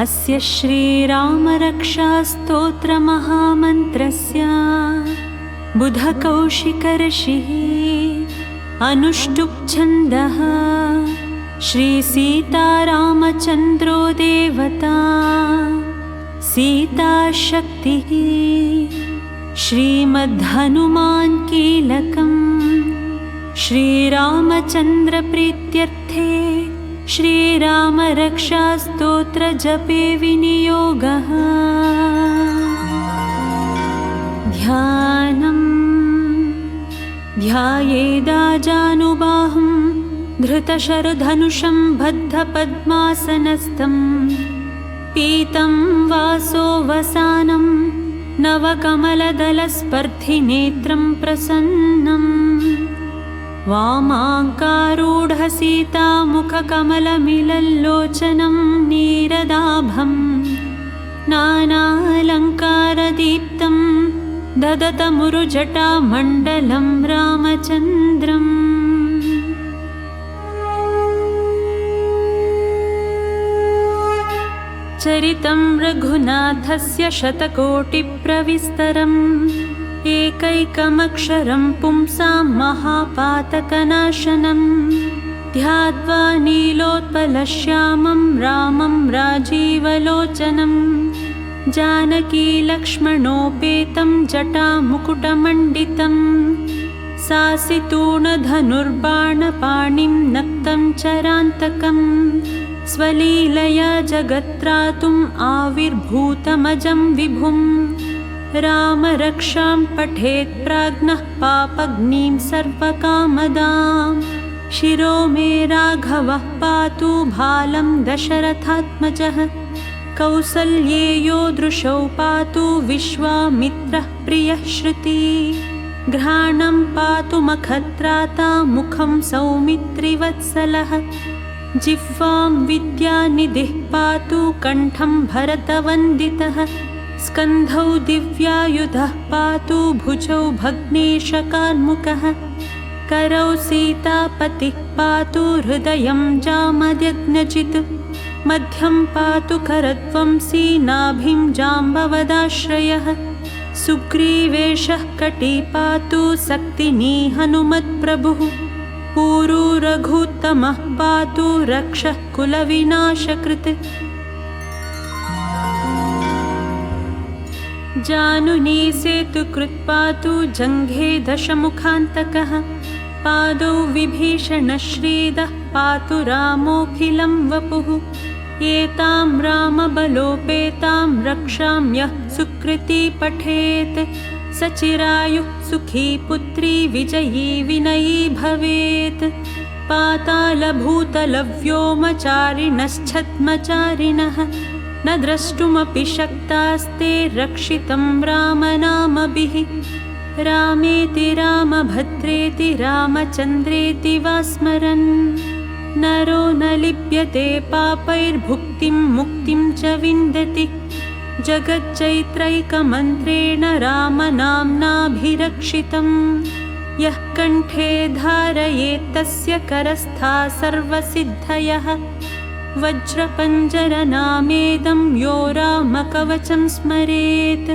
अस्य श्रीरामरक्षास्तोत्रमहामन्त्रस्य बुधकौशिकऋषिः अनुष्टुप् छन्दः श्रीसीतारामचन्द्रो देवता सीताशक्तिः श्रीमद्हनुमान् कीलकम् श्रीरामचन्द्रप्रीत्यर्थे श्रीरामरक्षास्तोत्रजपे विनियोगः। ध्यानम् ध्यायेदाजानुबाहुं धृतशरधनुषं बद्धपद्मासनस्थं पीतं वासोऽवसानं नवकमलदलस्पर्धिनेत्रं प्रसन्नम् वामाङ्कारूढसीतामुखकमलमिलल्लोचनं नीरदाभं नानालङ्कारदीप्तं ददतमुरुजटामण्डलं रामचन्द्रम्। चरितं रघुनाथस्य शतकोटिप्रविस्तरम् एकैकमक्षरं पुंसां महापातकनाशनं ध्यात्वा नीलोत्पलश्यामं रामं राजीवलोचनं जानकीलक्ष्मणोपेतं जटामुकुटमण्डितं सासितूणधनुर्बाणपाणिं नक्तं चरान्तकं स्वलीलया जगत्त्रातुम् आविर्भूतमजं विभुम् रामरक्षां पठेत् प्राज्ञः पापग्नीं सर्वकामदां शिरो मे राघवः पातु भालं दशरथात्मजः कौसल्येयो दृशौ पातु विश्वामित्रः प्रियः श्रुति घ्राणं पातु मखत्राता मुखं सौमित्रिवत्सलः जिह्वां विद्यानिधिः पातु कण्ठं भरतवन्दितः स्कन्धौ दिव्यायुधः पातु भुजौ भग्नेशकार्मुकः करौ सीतापतिः पातु हृदयं जामदग्नजित् मध्यं पातु करध्वंसी नाभिं जाम्बवदाश्रयः सुग्रीवेशः कटी पातु सक्तिनी हनुमत्प्रभुः पूरू रघुत्तमः पातु रक्षः कुलविनाशकृत् जानुनी सेतुकृत् पातु जङ्घे दशमुखान्तकः पादौ विभीषणश्रीदः पातु रामोऽखिलं वपुः एतां रामबलोपेतां रक्षां यः सुकृती पठेत् सचिरायुः सुखी पुत्री विजयी विनयी भवेत् पातालभूतलव्योमचारिणश्छद्मचारिणः न द्रष्टुमपि शक्तास्ते रक्षितं रामनामभिः रामेति रामभद्रेति रामचन्द्रेति वा स्मरन् नरो न लिप्यते पापैर्भुक्तिं मुक्तिं च विन्दति जगच्चैत्रैकमन्त्रेण रामनाम्नाभिरक्षितं यः कण्ठे धारयेत् तस्य करस्था सर्वसिद्धयः वज्रपञ्जरनामेदं यो रामकवचं स्मरेत्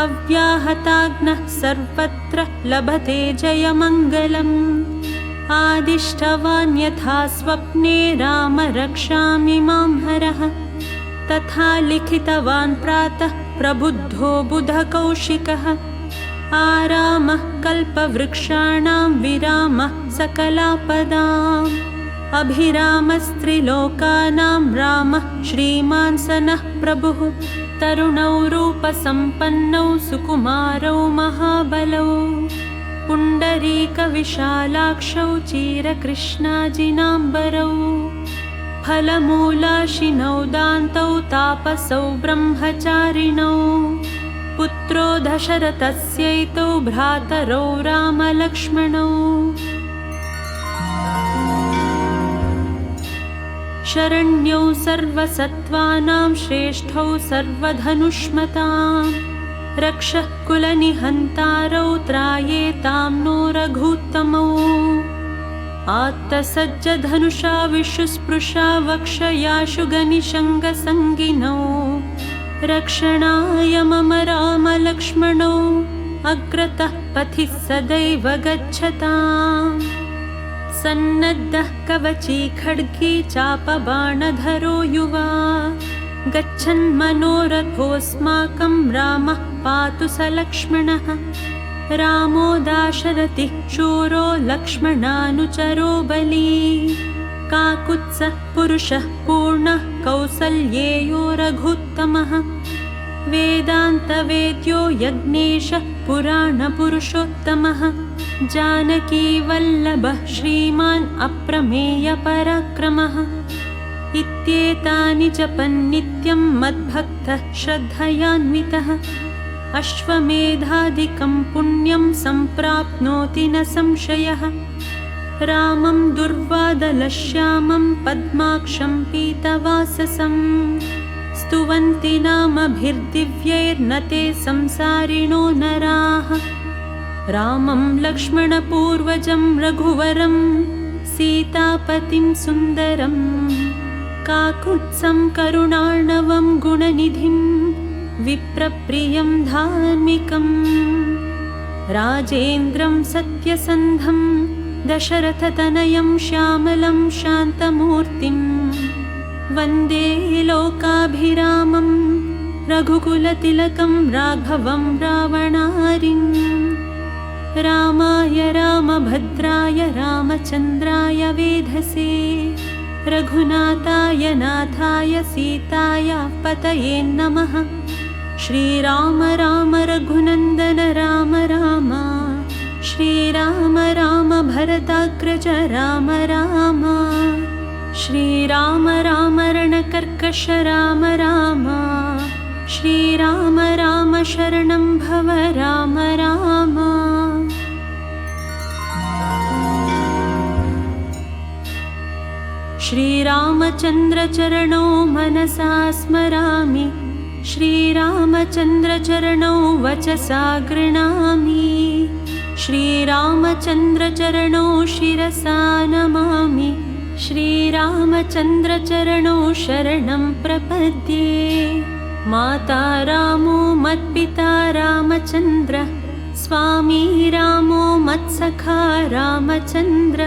अव्याहताग्नः सर्वत्र लभते जयमङ्गलम् आदिष्टवान् यथा स्वप्ने राम रक्षामि मां हरः तथा लिखितवान् प्रातः प्रबुद्धो बुधकौशिकः आरामः कल्पवृक्षाणां विरामः सकलापदाम् अभिरामस्त्रिलोकानां रामः श्रीमान् सनः प्रभुः तरुणौ रूपसम्पन्नौ सुकुमारौ महाबलौ पुण्डरीकविशालाक्षौ चिरकृष्णाजिनाम्बरौ फलमूलाशिनौ दान्तौ तापसौ ब्रह्मचारिणौ पुत्रो दशरथस्यैतौ भ्रातरौ रामलक्ष्मणौ शरण्यौ सर्वसत्त्वानां श्रेष्ठौ सर्वधनुष्मतां रक्षः कुलनिहन्तारौ त्रायेतां नो रघुत्तमौ आत्तसज्जधनुषा विशुस्पृशा वक्षयाशु गनिशङ्गसङ्गिनौ रक्षणाय मम रामलक्ष्मणौ अग्रतः पथि सदैव गच्छताम् सन्नद्धः कवची खड्गी चापबाणधरो युवा गच्छन्मनोरथोऽस्माकं रामः पातु स लक्ष्मणः रामो दाशरथिः शूरो लक्ष्मणानुचरो बली काकुत्सः पुरुषः पूर्णः कौसल्येयो रघुत्तमः वेदान्तवेद्यो यज्ञेशः पुराणपुरुषोत्तमः जानकीवल्लभः श्रीमान् अप्रमेयपराक्रमः इत्येतानि जपन्नित्यं मद्भक्तः श्रद्धयान्वितः अश्वमेधादिकं पुण्यं सम्प्राप्नोति न संशयः रामं दुर्वादलश्यामं पद्माक्षं पीतवाससं स्तुवन्ति नामभिर्दिव्यैर्न ते संसारिणो नराः रामं लक्ष्मणपूर्वजं रघुवरं सीतापतिं सुन्दरं काकुत्सं करुणार्णवं गुणनिधिं विप्रप्रियं धार्मिकम् राजेन्द्रं सत्यसन्धं दशरथतनयं श्यामलं शान्तमूर्तिं वन्दे लोकाभिरामं रघुकुलतिलकं राघवं रावणारिं रामाय रामभद्राय रामचन्द्राय वेधसे रघुनाथाय नाथाय सीताय पतये नमः श्रीराम राम रघुनन्दन राम राम श्रीराम राम भरताग्रज राम राम श्रीराम राम रणकर्कश राम राम श्रीराम राम शरणं भव राम राम श्रीरामचन्द्रचरणौ मनसा स्मरामि श्रीरामचन्द्रचरणौ वचसा गृह्णामि श्रीरामचन्द्रचरणौ शिरसा नमामि श्रीरामचन्द्रचरणौ शरणं प्रपद्ये माता रामो मत्पिता रामचन्द्र स्वामी रामो मत्सखा रामचन्द्र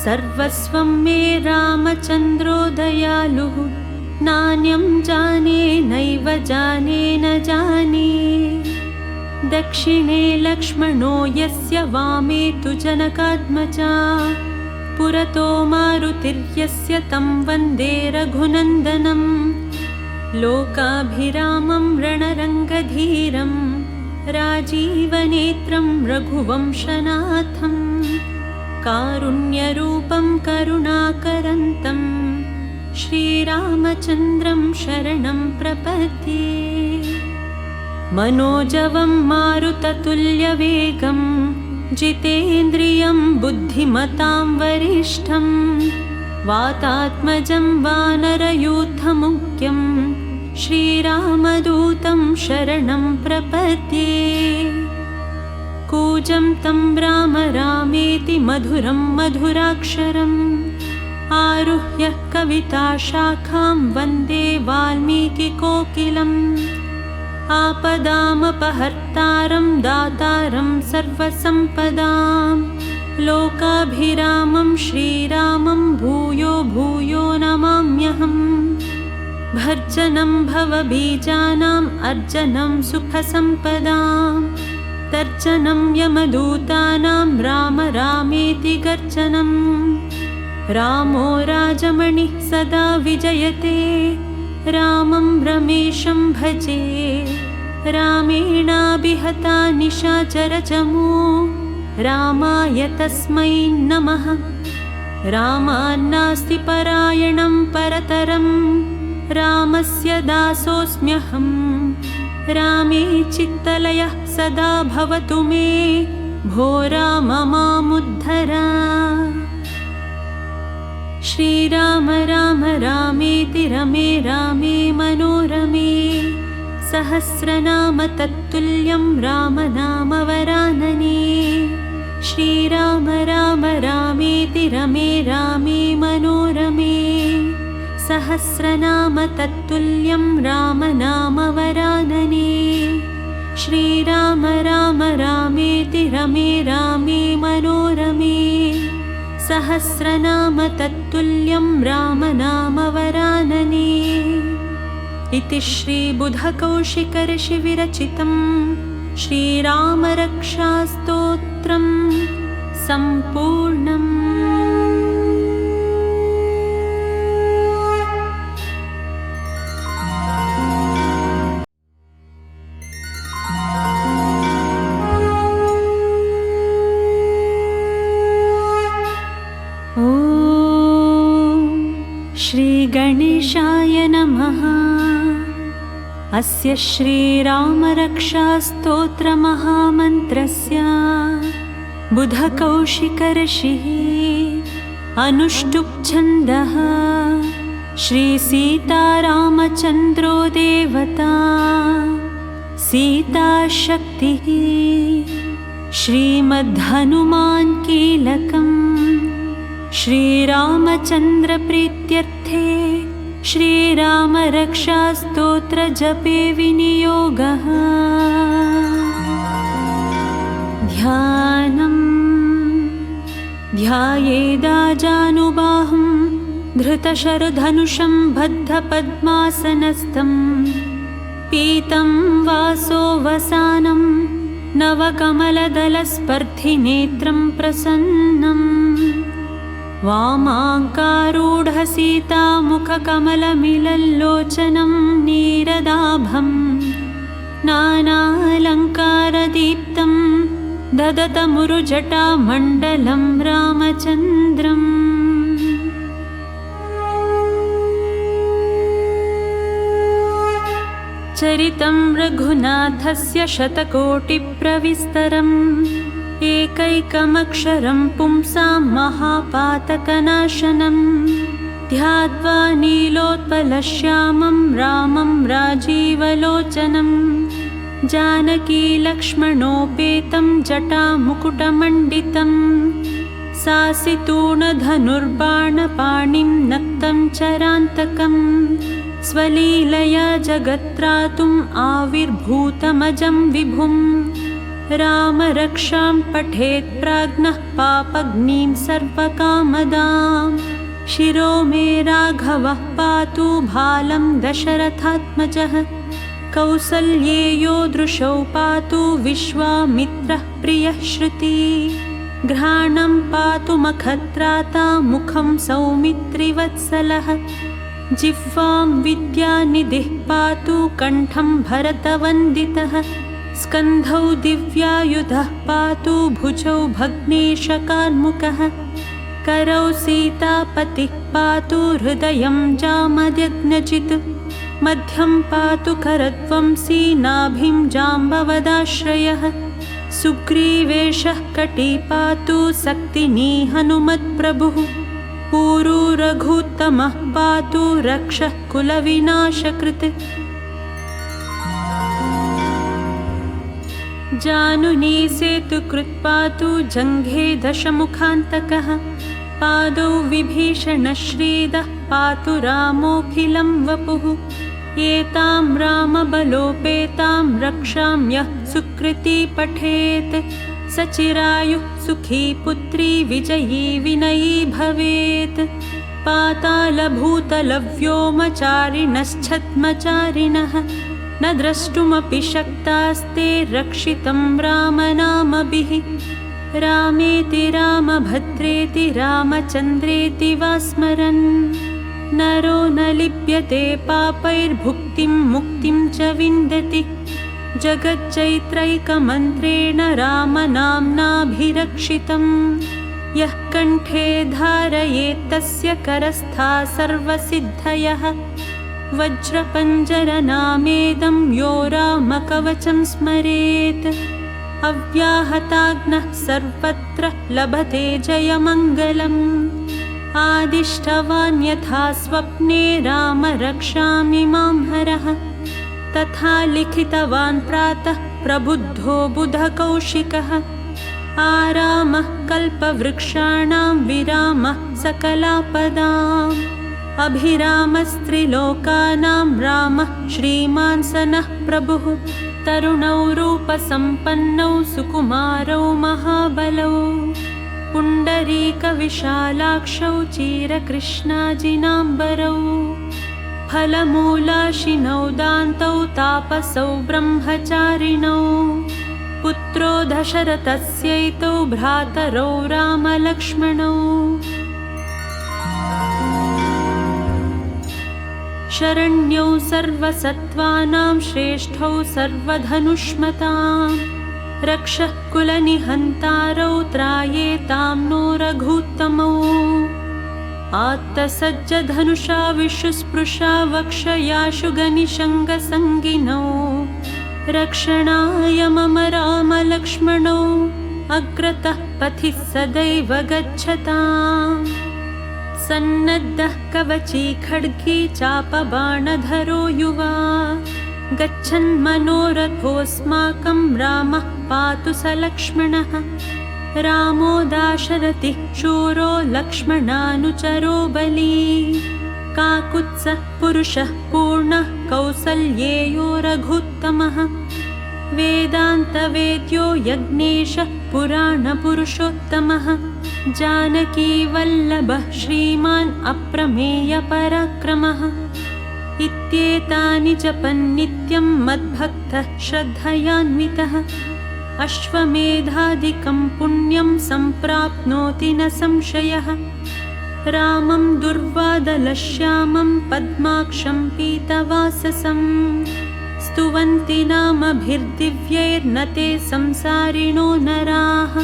सर्वस्वं मे रामचन्द्रो दयालुः नान्यं जाने नैव जाने न जाने दक्षिणे लक्ष्मणो यस्य वामे तु जनकात्मजा पुरतो मारुतिर्यस्य तं वन्दे रघुनन्दनं लोकाभिरामं रणरङ्गधीरं राजीवनेत्रं रघुवंशनाथं कारुण्यरूपं करुणाकरन्तं श्रीरामचन्द्रं शरणं प्रपद्ये मनोजवं मारुततुल्यवेगं जितेन्द्रियं बुद्धिमतां वरिष्ठं वातात्मजं वानरयूथमुख्यं श्रीरामदूतं शरणं प्रपद्ये कूजं तं राम रामेति मधुरं मधुराक्षरम् आरुह्य कविताशाखां वन्दे वाल्मीकिकोकिलम् आपदामपहर्तारं दातारं सर्वसम्पदां लोकाभिरामं श्रीरामं भूयो भूयो नमाम्यहम् भर्जनं भवबीजानाम् अर्जनं सुखसम्पदां तर्जनं यमदूतानां राम रामेति गर्जनम् रामो राजमणिः सदा विजयते रामं रमेशं भजे रामेणाभिहता निशाचरचमू रामाय तस्मै नमः रामान्नास्ति परायणं परतरं रामस्य दासोऽस्म्यहं रामे चित्तलयः सदा भवतु मे भो राम मामुद्धर श्रीराम राम रामेति रमे रामे मनोरमे सहस्रनाम तत्तुल्यं रामनामवरानने श्रीराम राम रामेति रमे रामे मनोरमे सहस्रनाम तत्तुल्यं रामनाम वरानने श्रीराम राम रामेति रमे रामे मनोरमे सहस्रनाम तत्तुल्यं रामनाम वरानने इति श्रीबुधकौशिकऋषिविरचितं श्रीरामरक्षास्तोत्रं सम्पूर्णम्। श्रीगणेशाय नमः। अस्य श्रीरामरक्षास्तोत्रमहामन्त्रस्य बुधकौशिकऋषिः अनुष्टुप्-छन्दः श्रीसीतारामचन्द्रो देवता सीताशक्तिः श्रीमद्हनुमान् कीलकम् श्रीरामचन्द्रप्रीत्यर्थे श्रीरामरक्षास्तोत्रजपे विनियोगः। ध्यानम् ध्यायेदाजानुबाहुं धृतशरधनुषं बद्धपद्मासनस्थं पीतं वासो वसानं नवकमलदलस्पर्धिनेत्रं प्रसन्नम् वामाङ्कारूढसीतामुखकमलमिलल्लोचनं नीरदाभं नानालङ्कारदीप्तं ददतमुरुजटामण्डलं रामचन्द्रम्। चरितं रघुनाथस्य शतकोटिप्रविस्तरम् एकैकमक्षरं पुंसां महापातकनाशनं ध्यात्वा नीलोत्पलश्यामं रामं राजीवलोचनं जानकीलक्ष्मणोपेतं जटामुकुटमण्डितं सासितूणधनुर्बाणपाणिं नक्तं चरान्तकं स्वलीलया जगत्त्रातुम् आविर्भूतमजं विभुम् रामरक्षां पठेत् प्राज्ञः पापग्नीं सर्वकामदां शिरो मे राघवः पातु भालं दशरथात्मजः कौसल्येयो दृशौ पातु विश्वामित्रः प्रियः श्रुति घ्राणं पातु मखत्राता मुखं सौमित्रिवत्सलः जिह्वां विद्यानिधिः पातु कण्ठं भरतवन्दितः स्कन्धौ दिव्यायुधः पातु भुजौ भग्नेशकार्मुकः करौ सीतापतिः पातु हृदयं जामदग्नजित् मध्यं पातु करध्वंसी नाभिं जाम्बवदाश्रयः सुग्रीवेशः कटी पातु सक्तिनी हनुमत्प्रभुः पूरू रघुत्तमः पातु रक्षः कुलविनाशकृत् जानुनी सेतुकृत् पातु जङ्घे दशमुखान्तकः पादौ विभीषणश्रीदः पातु रामोऽखिलं वपुः एतां रामबलोपेतां रक्षां यः सुकृती पठेत् सचिरायुः सुखी पुत्री विजयी विनयी भवेत् पातालभूतलव्योमचारिणश्छद्मचारिणः न द्रष्टुमपि शक्तास्ते रक्षितं रामनामभिः रामेति रामभद्रेति रामचन्द्रेति वा स्मरन् नरो न लिप्यते पापैर्भुक्तिं मुक्तिं च विन्दति जगच्चैत्रैकमन्त्रेण रामनाम्नाभिरक्षितं यः कण्ठे धारयेत् तस्य करस्था सर्वसिद्धयः वज्रपञ्जरनामेदं यो रामकवचं स्मरेत् अव्याहताग्नः सर्वत्र लभते जयमङ्गलम् आदिष्टवान् यथा स्वप्ने राम रक्षामि मां हरः तथा लिखितवान् प्रातः प्रबुद्धो बुधकौशिकः आरामः कल्पवृक्षाणां विरामः सकलापदाम् अभिरामस्त्रिलोकानां रामः श्रीमान् स नः प्रभुः तरुणौ रूपसम्पन्नौ सुकुमारौ महाबलौ पुण्डरीकविशालाक्षौ चीरकृष्णाजिनाम्बरौ फलमूलाशिनौ दान्तौ तापसौ ब्रह्मचारिणौ पुत्रो दशरथस्यैतौ भ्रातरौ रामलक्ष्मणौ शरण्यौ सर्वसत्त्वानां श्रेष्ठौ सर्वधनुष्मतां रक्षः कुलनिहन्तारौ त्रायेतां नो रघूत्तमौ आत्तसज्जधनुषा विशुस्पृशा वक्षयाशु गनिशङ्गसङ्गिनौ रक्षणाय मम रामलक्ष्मणौ अग्रतः पथिः सदैव गच्छताम् सन्नद्धः कवची खड्गी चापबाणधरो युवा गच्छन्मनोरथोऽस्माकं रामः पातु स लक्ष्मणः रामो दाशरथिः शूरो लक्ष्मणानुचरो बली काकुत्सः पुरुषः पूर्णः कौसल्येयो रघुत्तमः वेदान्तवेद्यो यज्ञेशः पुराणपुरुषोत्तमः जानकीवल्लभः श्रीमान् अप्रमेयपराक्रमः इत्येतानि जपन्नित्यं मद्भक्तः श्रद्धयान्वितः अश्वमेधादिकं पुण्यं सम्प्राप्नोति न संशयः रामं दुर्वादलश्यामं पद्माक्षं पीतवाससं स्तुवन्ति नामभिर्दिव्यैर्न ते संसारिणो नराः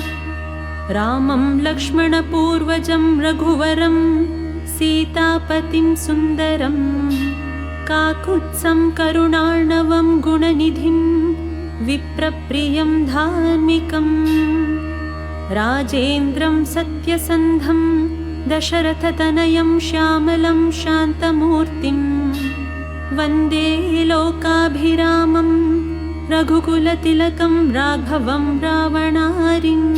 रामं लक्ष्मणपूर्वजं रघुवरं सीतापतिं सुन्दरं काकुत्सं करुणार्णवं गुणनिधिं विप्रप्रियं धार्मिकं राजेन्द्रं सत्यसन्धं दशरथतनयं श्यामलं शान्तमूर्तिं वन्दे लोकाभिरामं रघुकुलतिलकं राघवं रावणारिम्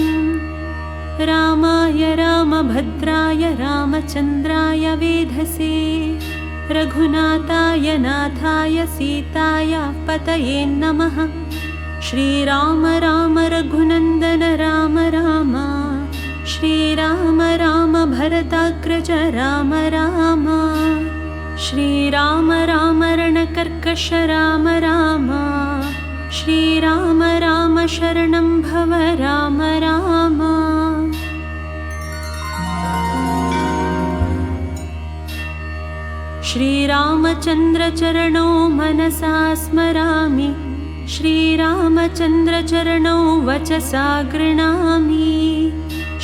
रामाय रामभद्राय रामचन्द्राय वेधसे रघुनाथाय नाथाय सीताय पतये नमः श्रीराम राम रघुनन्दन राम राम श्रीराम राम भरताग्रज राम राम श्रीराम राम रणकर्कश राम राम श्रीराम राम शरणं भव राम राम श्रीरामचन्द्रचरणौ मनसा स्मरामि श्रीरामचन्द्रचरणौ वचसा गृह्णामि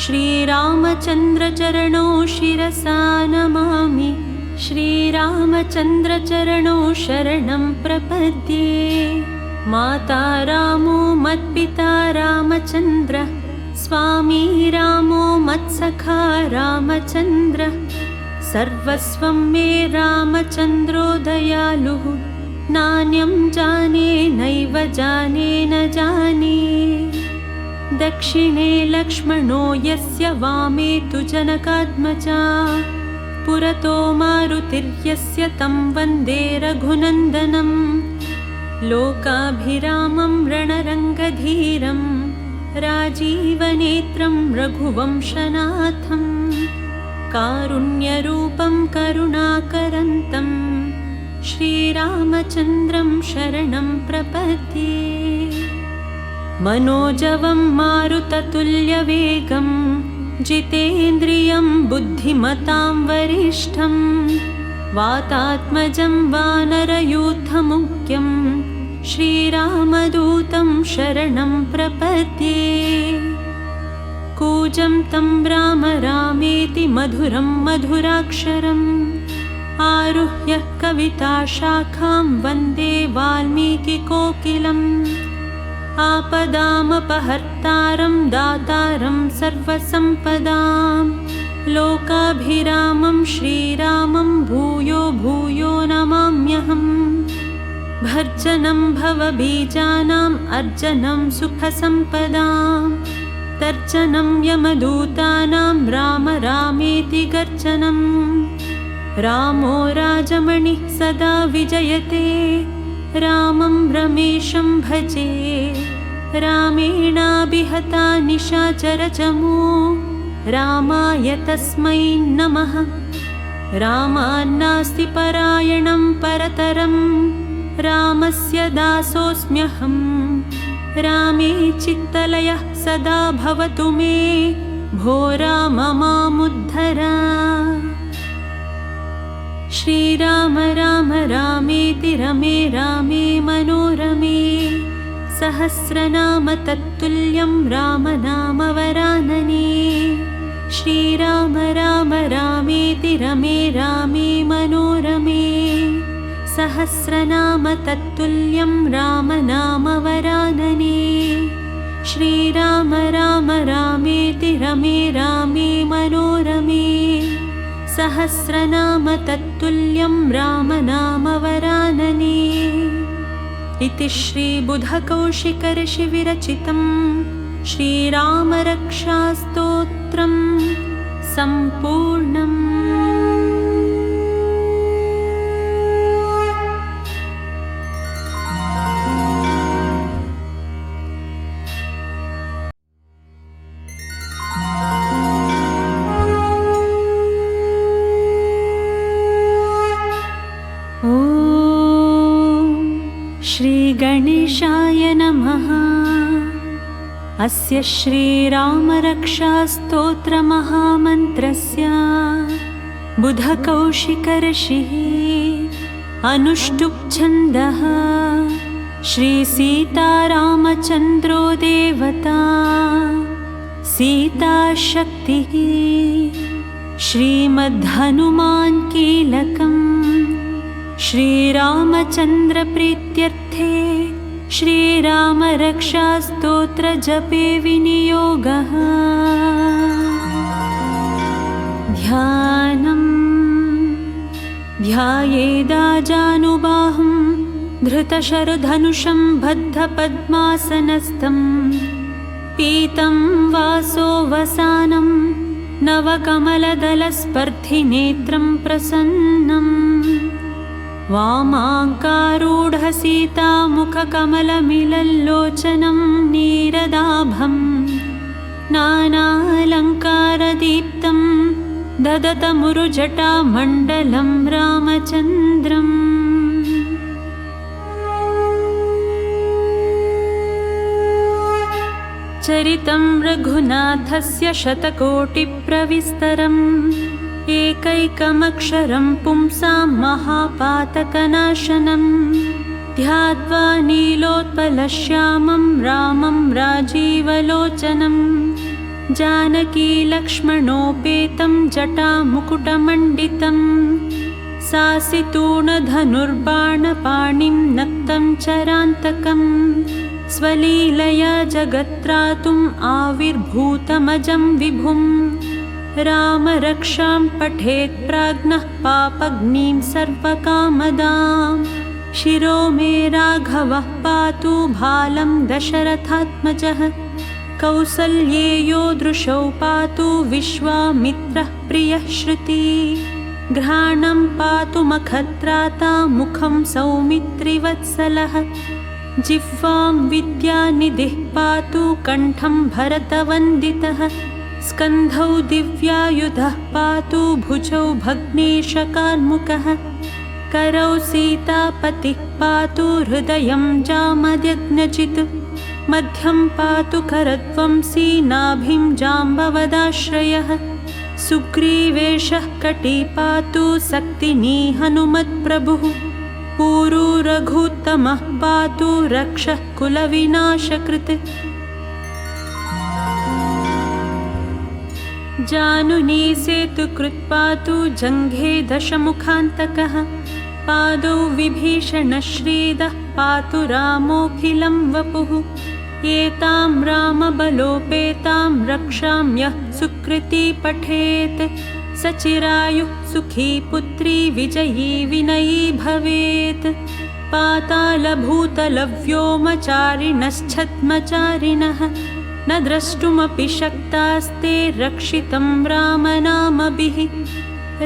श्रीरामचन्द्रचरणौ शिरसा नमामि श्रीरामचन्द्रचरणौ शरणं प्रपद्ये माता रामो मत्पिता रामचन्द्रः स्वामी रामो मत्सखा रामचन्द्रः सर्वस्वं मे रामचन्द्रो दयालुः नान्यं जाने नैव जाने न जाने दक्षिणे लक्ष्मणो यस्य वामे तु जनकात्मजा पुरतो मारुतिर्यस्य तं वन्दे रघुनन्दनं लोकाभिरामं रणरङ्गधीरं राजीवनेत्रं रघुवंशनाथं कारुण्यरूपं करुणाकरन्तं श्रीरामचन्द्रं शरणं प्रपद्ये मनोजवं मारुततुल्यवेगं जितेन्द्रियं बुद्धिमतां वरिष्ठं वातात्मजं वानरयूथमुख्यं श्रीरामदूतं शरणं प्रपद्ये कूजं तं राम रामेति मधुरं मधुराक्षरम् आरुह्य कविताशाखां वन्दे वाल्मीकिकोकिलम् आपदामपहर्तारं दातारं सर्वसम्पदां लोकाभिरामं श्रीरामं भूयो भूयो नमाम्यहम् भर्जनं भवबीजानाम् अर्जनं सुखसम्पदाम् तर्जनं यमदूतानां राम रामेति गर्जनम् रामो राजमणिः सदा विजयते रामं रमेशं भजे रामेणाभिहता निशाचरचमू रामाय तस्मै नमः रामान्नास्ति परायणं परतरं रामस्य दासोऽस्म्यहं रामे चित्तलयः सदा भवतु मे भो राम मामुद्धर श्रीराम राम रामेति रमे रामे मनोरमे सहस्रनाम तत्तुल्यं रामनाम वरानने श्रीराम राम रामेति रमे रामे मनोरमे सहस्रनाम तत्तुल्यं रामनाम वरानने श्रीराम राम रामेति रमे रामे मनोरमे सहस्रनाम तत्तुल्यं रामनाम वरानने इति श्रीबुधकौशिकऋषिविरचितं श्रीरामरक्षास्तोत्रं सम्पूर्णम्। श्रीगणेशाय नमः। अस्य श्रीरामरक्षास्तोत्रमहामन्त्रस्य बुधकौशिकऋषिः अनुष्टुप्छन्दः श्रीसीतारामचन्द्रो देवता सीताशक्तिः श्रीमद्हनुमान् कीलकम् श्रीरामचन्द्रप्रीत्यर्थे श्रीरामरक्षास्तोत्रजपे विनियोगः। ध्यानम् ध्यायेदाजानुबाहुं धृतशरधनुषं बद्धपद्मासनस्थं पीतं वासो वसानं नवकमलदलस्पर्धिनेत्रं प्रसन्नम् वामाङ्कारूढसीतामुखकमलमिलल्लोचनं नीरदाभं नानालङ्कारदीप्तं ददतमुरुजटामण्डलं रामचन्द्रम्। चरितं रघुनाथस्य शतकोटिप्रविस्तरम् एकैकमक्षरं पुंसां महापातकनाशनं ध्यात्वा नीलोत्पलश्यामं रामं राजीवलोचनं जानकीलक्ष्मणोपेतं जटामुकुटमण्डितं सासितूणधनुर्बाणपाणिं नक्तं चरान्तकं स्वलीलया जगत्त्रातुम् आविर्भूतमजं विभुम् रामरक्षां पठेत् प्राज्ञः पापग्निं सर्वकामदां शिरो मे राघवः पातु भालं दशरथात्मजः कौसल्येयो दृशौ पातु विश्वामित्रः प्रियः श्रुति घ्राणं पातु मखत्राता मुखं सौमित्रिवत्सलः जिह्वां विद्यानिधिः पातु कण्ठं भरतवन्दितः स्कन्धौ दिव्यायुधः पातु भुजौ भग्नेशकार्मुकः करौ सीतापतिः पातु हृदयं जामदग्नजित् मध्यं पातु करध्वंसी नाभिं जाम्बवदाश्रयः सुग्रीवेशः कटी पातु सक्तिनी हनुमत्प्रभुः पूरू रघुत्तमः पातु रक्षः कुलविनाशकृत् जानुनी सेतुकृत् पातु जङ्घे दशमुखान्तकः पादौ विभीषणश्रीदः पातु रामोऽखिलं वपुः एतां रामबलोपेतां रक्षां यः सुकृती पठेत् सचिरायुः सुखी पुत्री विजयी विनयी भवेत् पातालभूतलव्योमचारिणश्छद्मचारिणः न द्रष्टुमपि शक्तास्ते रक्षितं रामनामभिः।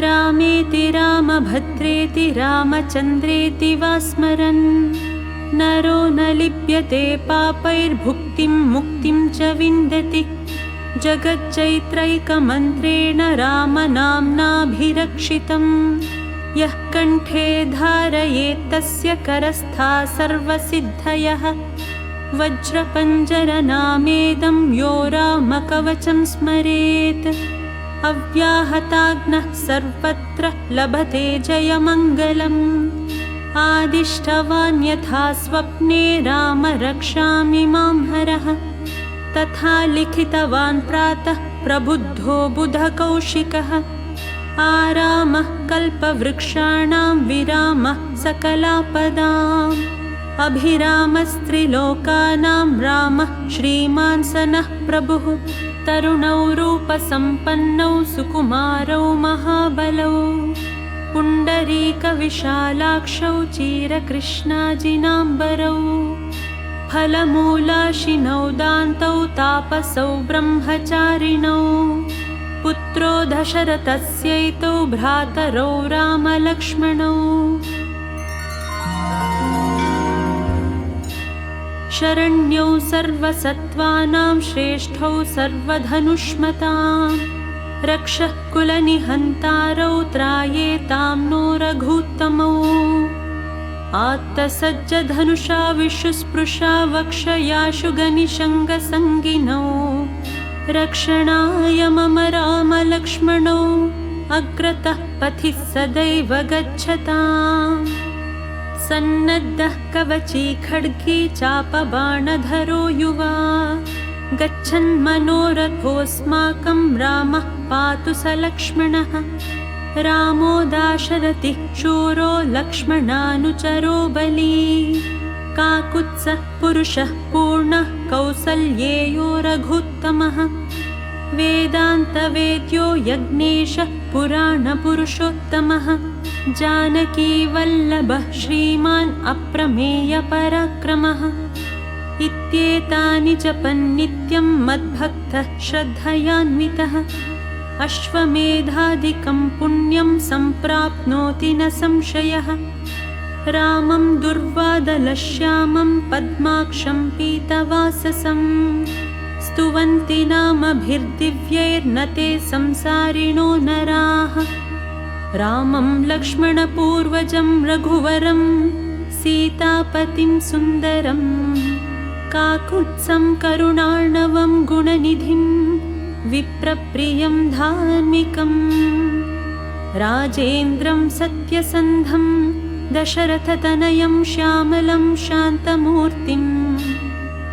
रामेति रामभद्रेति रामचन्द्रेति वा स्मरन् नरो न लिप्यते पापैर्भुक्तिं मुक्तिं च विन्दति। जगच्चैत्रैकमन्त्रेण रामनाम्नाभिरक्षितं यः कण्ठे धारयेत् तस्य करस्था सर्वसिद्धयः। वज्रपञ्जरनामेदं यो रामकवचं स्मरेत् अव्याहताग्नः सर्वत्र लभते जयमङ्गलम्। आदिष्टवान् यथा स्वप्ने राम रक्षामि मां हरः तथा लिखितवान् प्रातः प्रबुद्धो बुधकौशिकः। आरामः कल्पवृक्षाणां विरामः सकलापदाम् अभिरामस्त्रिलोकानां रामः श्रीमान् स नः प्रभुः। तरुणौ रूपसम्पन्नौ सुकुमारौ महाबलौ पुण्डरीकविशालाक्षौ चिरकृष्णाजिनाम्बरौ फलमूलाशिनौ दान्तौ तापसौ ब्रह्मचारिणौ पुत्रो दशरथस्यैतौ भ्रातरौ रामलक्ष्मणौ। शरण्यौ सर्वसत्त्वानां श्रेष्ठौ सर्वधनुष्मतां रक्षः कुलनिहन्तारौ त्रायेतां नो रघूत्तमौ। आत्तसज्जधनुषा विशुस्पृशा वक्षयाशु गनिशङ्गसङ्गिनौ रक्षणाय मम रामलक्ष्मणौ अग्रतः पथिः सदैव गच्छताम्। सन्नद्धः कवची खड्गी चापबाणधरो युवा गच्छन्मनोरथोऽस्माकं रामः पातु स लक्ष्मणः। रामो दाशरथिः शूरो लक्ष्मणानुचरो बली काकुत्सः पुरुषः पूर्णः कौसल्येयो रघुत्तमः। वेदान्तवेद्यो यज्ञेशः पुराणपुरुषोत्तमः जानकीवल्लभः श्रीमान् अप्रमेयपराक्रमः। इत्येतानि जपन्नित्यं मद्भक्तः श्रद्धयान्वितः अश्वमेधादिकं पुण्यं सम्प्राप्नोति न संशयः। रामं दुर्वादलश्यामं पद्माक्षं पीतवाससं स्तुवन्ति नामभिर्दिव्यैर्नते संसारिणो नराः। रामं लक्ष्मणपूर्वजं रघुवरं सीतापतिं सुन्दरं काकुत्सं करुणार्णवं गुणनिधिं विप्रप्रियं धार्मिकं। राजेन्द्रं सत्यसन्धं दशरथतनयं श्यामलं शान्तमूर्तिं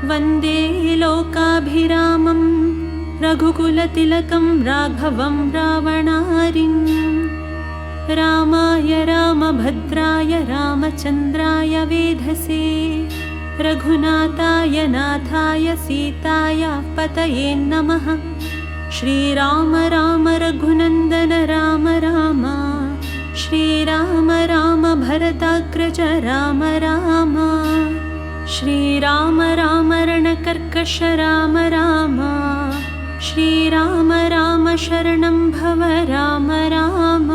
वन्दे लोकाभिरामं रघुकुलतिलकं राघवं रावणारिम्। रामाय रामभद्राय रामचन्द्राय वेधसे रघुनाथाय नाथाय सीताय पतये नमः। श्रीराम राम रघुनन्दन राम राम श्रीराम राम भरताग्रज राम राम श्रीराम राम रणकर्कश राम राम श्रीराम राम शरणं भव राम राम।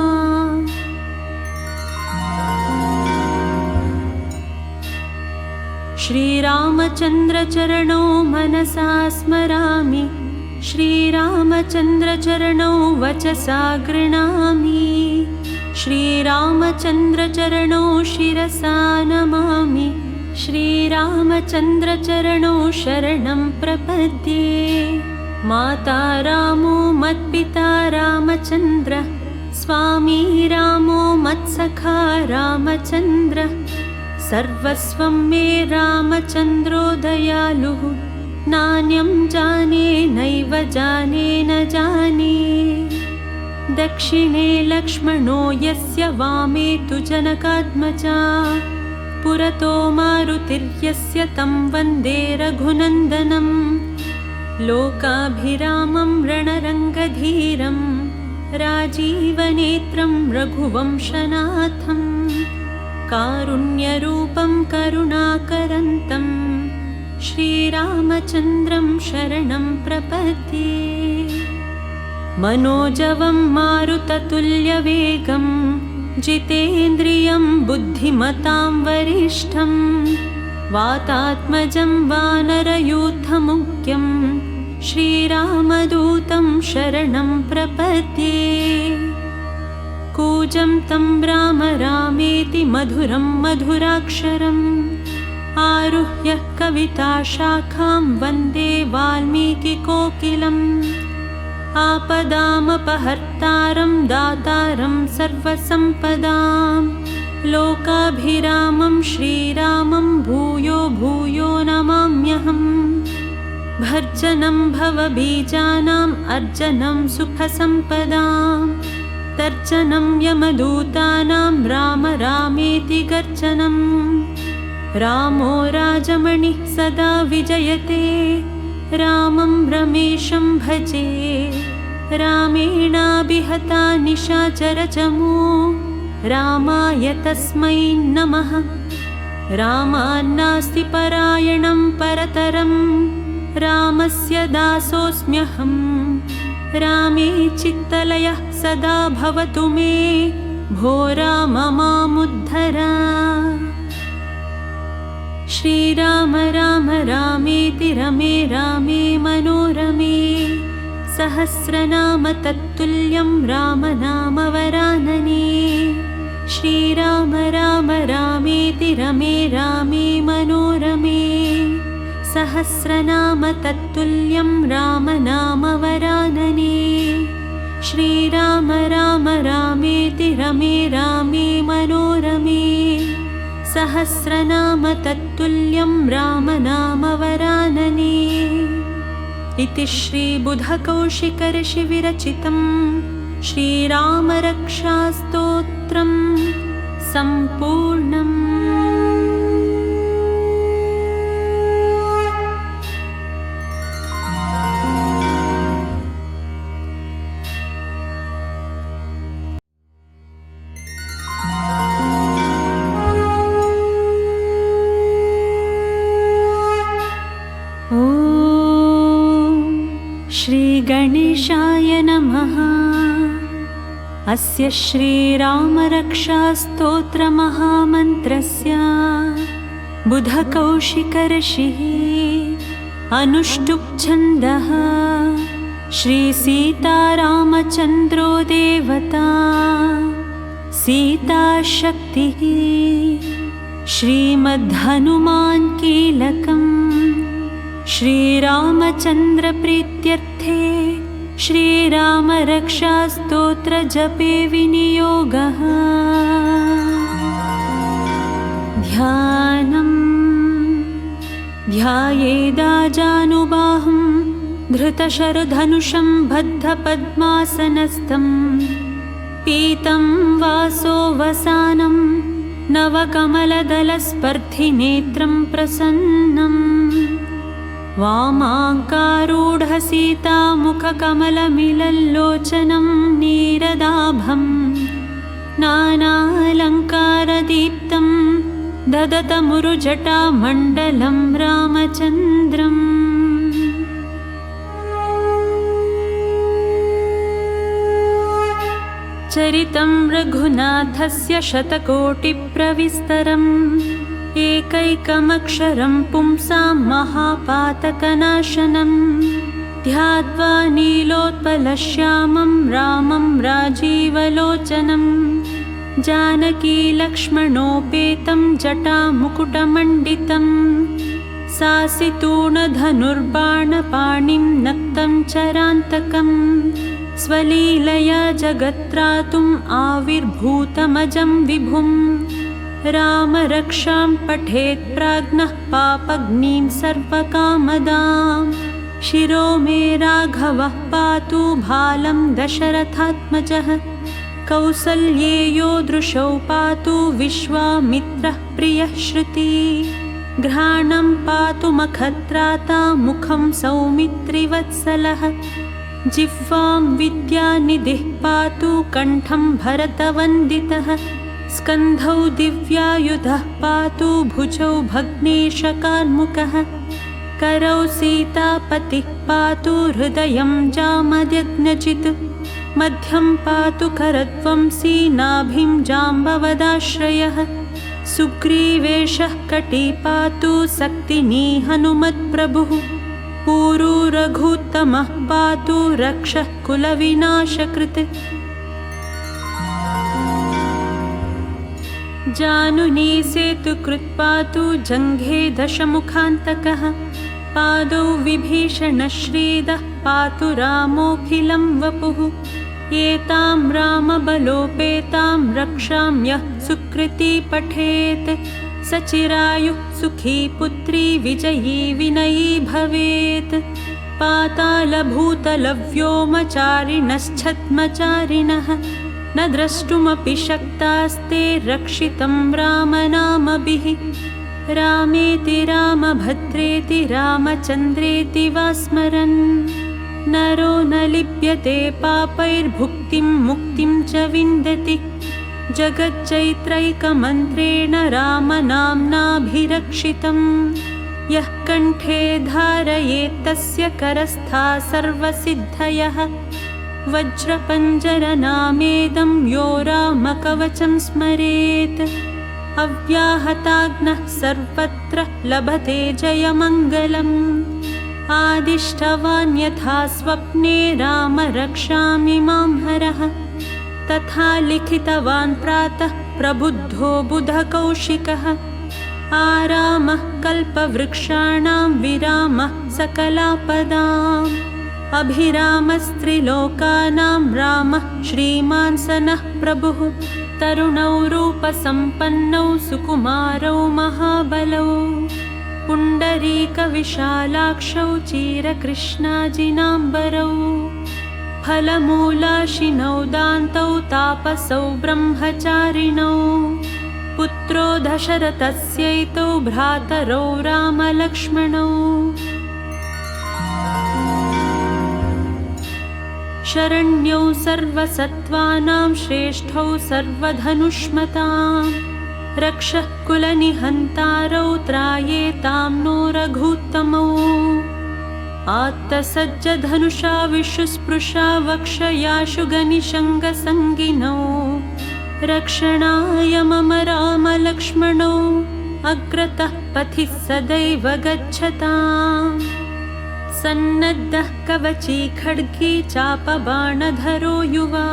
श्रीरामचन्द्रचरणौ मनसा स्मरामि श्रीरामचन्द्रचरणौ वचसा गृह्णामि श्रीरामचन्द्रचरणौ शिरसा नमामि श्रीरामचन्द्रचरणौ शरणं प्रपद्ये। माता रामो मत्पिता रामचन्द्रः स्वामी रामो मत्सखा रामचन्द्रः सर्वस्वं मे रामचन्द्रो दयालुः नान्यं जाने नैव जाने न जाने। दक्षिणे लक्ष्मणो यस्य वामे तु जनकात्मजा पुरतो मारुतिर्यस्य तं वन्दे रघुनन्दनं। लोकाभिरामं रणरङ्गधीरं राजीवनेत्रं रघुवंशनाथं कारुण्यरूपं करुणाकरन्तं श्रीरामचन्द्रं शरणं प्रपद्ये। मनोजवं मारुततुल्यवेगं जितेन्द्रियं बुद्धिमतां वरिष्ठं वातात्मजं वानरयूथमुख्यं श्रीरामदूतं शरणं प्रपद्ये। कूजं तं राम रामेति मधुरं मधुराक्षरम् आरुह्य कविताशाखां वन्दे वाल्मीकिकोकिलम्। आपदामपहर्तारं दातारं सर्वसम्पदां लोकाभिरामं श्रीरामं भूयो भूयो नमाम्यहम्। भर्जनं भवबीजानाम् अर्जनं सुखसम्पदां तर्जनं यमदूतानां राम रामेति गर्जनम्। रामो राजमणिः सदा विजयते रामं रमेशं भजे। रामेणाभिहता निशाचरचमू रामाय तस्मै नमः। रामान्नास्ति परायणं परतरं रामस्य दासोऽस्म्यहम्। रामे चित्तलयः सदा भवतु मे भो राम मामुद्धर। श्रीराम राम रामेति रमे रामे मनोरमे सहस्रनाम तत्तुल्यं रामनाम वरानने। श्रीराम राम रामेति रमे रामे मनोरमे सहस्रनाम तत्तुल्यं रामनाम वरानने। श्रीराम राम रामेति रमे रामे मनोरमे सहस्रनाम तत्तुल्यं रामनाम वरानने। इति श्रीबुधकौशिकऋषिविरचितं श्रीरामरक्षास्तोत्रं सम्पूर्णम्। श्रीगणेशाय नमः। अस्य श्रीरामरक्षास्तोत्रमहामन्त्रस्य बुधकौशिकऋषिः अनुष्टुप् छन्दः। श्रीसीतारामचन्द्रो देवता सीताशक्तिः। श्रीमद्हनुमान् कीलकम् श्रीरामचन्द्रप्रीत्यर्थे श्रीरामरक्षास्तोत्रजपे विनियोगः। ध्यानम् ध्यायेदाजानुबाहुं धृतशरधनुषं बद्धपद्मासनस्थं पीतं वासो वसानं नवकमलदलस्पर्धिनेत्रं प्रसन्नम्। वामाङ्कारूढसीतामुखकमलमिलल्लोचनं नीरदाभं नानालङ्कारदीप्तं ददतमुरुजटामण्डलं रामचन्द्रम्। चरितं रघुनाथस्य शतकोटिप्रविस्तरम् एकैकमक्षरं पुंसां महापातकनाशनं ध्यात्वा नीलोत्पलश्यामं रामं राजीवलोचनं जानकीलक्ष्मणोपेतं जटामुकुटमण्डितं सासितूणधनुर्बाणपाणिं नक्तं चरान्तकं स्वलीलया जगत्त्रातुम् आविर्भूतमजं विभुम्। रामरक्षां पठेत् प्राज्ञः पापग्नीं सर्वकामदां शिरो मे राघवः पातु भालं दशरथात्मजः कौसल्येयो दृशौ पातु विश्वामित्रः प्रियः श्रुति घ्राणं पातु मखत्राता मुखं सौमित्रिवत्सलः जिह्वां विद्यानिधिः पातु कण्ठं भरतवन्दितः स्कन्धौ दिव्यायुधः पातु भुजौ भग्नेशकार्मुकः करौ सीतापतिः पातु हृदयं जामयज्ञचित् मध्यं पातु करध्वंसी नाभिं जाम्बवदाश्रयः सुग्रीवेशः कटी पातु सक्तिनी हनुमत्प्रभुः पूरू रघुत्तमः पातु रक्षः कुलविनाशकृत् जानुनी सेतुकृत् पातु जङ्घे दशमुखान्तकः पादौ विभीषणश्रीदः पातु रामोऽखिलं वपुः एतां रामबलोपेतां रक्षाम्यः सुकृती पठेत् सचिरायुः सुखी पुत्री विजयी विनयी भवेत् पातालभूतलव्योमचारिणश्छद्मचारिणः न द्रष्टुमपि शक्तास्ते रक्षितं रामनामभिः रामेति रामभद्रेति रामचन्द्रेति वा स्मरन् नरो न लिप्यते पापैर्भुक्तिं मुक्तिं च विन्दति जगच्चैत्रैकमन्त्रेण रामनाम्नाभिरक्षितं यः कण्ठे धारयेत् तस्य करस्था सर्वसिद्धयः वज्रपञ्जरनामेदं यो रामकवचं स्मरेत् अव्याहताग्नः सर्वत्र लभते जयमङ्गलम् आदिष्टवान् यथा स्वप्ने राम रक्षामि मां हरः तथा लिखितवान् प्रातः प्रबुद्धो बुधकौशिकः आरामः कल्पवृक्षाणां विरामः सकलापदाम् अभिरामस्त्रिलोकानां रामः श्रीमान् सनः प्रभुः तरुणौ रूपसम्पन्नौ सुकुमारौ महाबलौ पुण्डरीकविशालाक्षौ चिरकृष्णाजिनाम्बरौ फलमूलाशिनौ दान्तौ तापसौ ब्रह्मचारिणौ पुत्रो दशरथस्यैतौ भ्रातरौ रामलक्ष्मणौ शरण्यौ सर्वसत्त्वानां श्रेष्ठौ सर्वधनुष्मतां रक्षः कुलनिहन्तारौ त्रायेतां नो रघुत्तमौ आत्तसज्जधनुषा विशुस्पृशा वक्षयाशु गनिशङ्गसङ्गिनौ रक्षणाय मम रामलक्ष्मणौ अग्रतः पथिः सदैव गच्छताम् सन्नद्धः कवची खड्गी चापबाणधरो युवा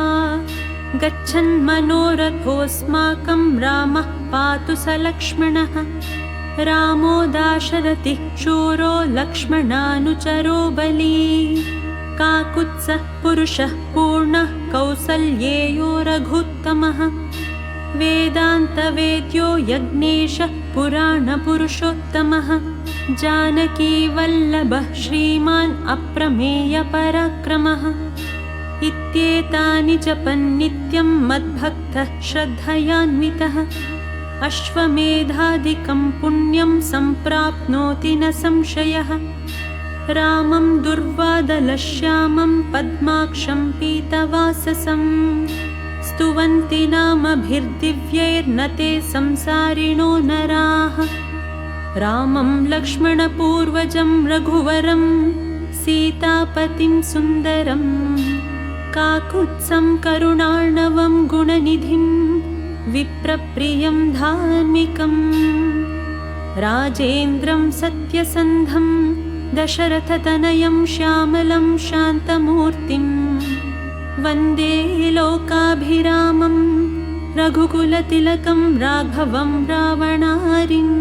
गच्छन्मनोरथोऽस्माकं रामः पातु स लक्ष्मणः रामो दाशरथिः शूरो लक्ष्मणानुचरो बली काकुत्सः पुरुषः पूर्णः कौसल्येयो रघुत्तमः वेदान्तवेद्यो यज्ञेशः पुराणपुरुषोत्तमः जानकीवल्लभः श्रीमान् अप्रमेयपराक्रमः इत्येतानि जपन्नित्यं मद्भक्तः श्रद्धयान्वितः अश्वमेधादिकं पुण्यं सम्प्राप्नोति न संशयः रामं दुर्वादलश्यामं पद्माक्षं पीतवाससं स्तुवन्ति नामभिर्दिव्यैर्न ते संसारिणो नराः रामं लक्ष्मणपूर्वजं रघुवरं सीतापतिं सुन्दरं काकुत्सं करुणार्णवं गुणनिधिं विप्रप्रियं धार्मिकं राजेन्द्रं सत्यसन्धं दशरथतनयं श्यामलं शान्तमूर्तिं वन्दे लोकाभिरामं रघुकुलतिलकं राघवं रावणारिम्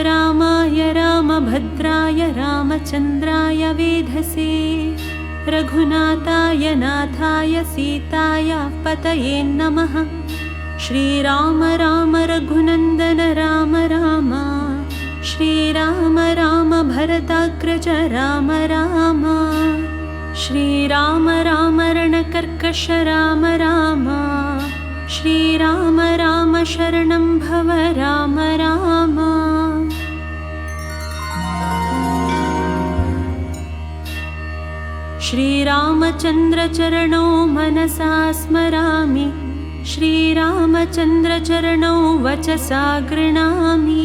रामाय रामभद्राय रामचन्द्राय वेधसे रघुनाथाय नाथाय सीताय पतये नमः श्रीराम राम रघुनन्दन राम राम श्रीराम राम भरताग्रज राम राम श्रीराम राम रणकर्कश राम राम श्रीराम राम शरणं भव राम राम श्रीरामचन्द्रचरणौ मनसा स्मरामि श्रीरामचन्द्रचरणौ वचसा गृह्णामि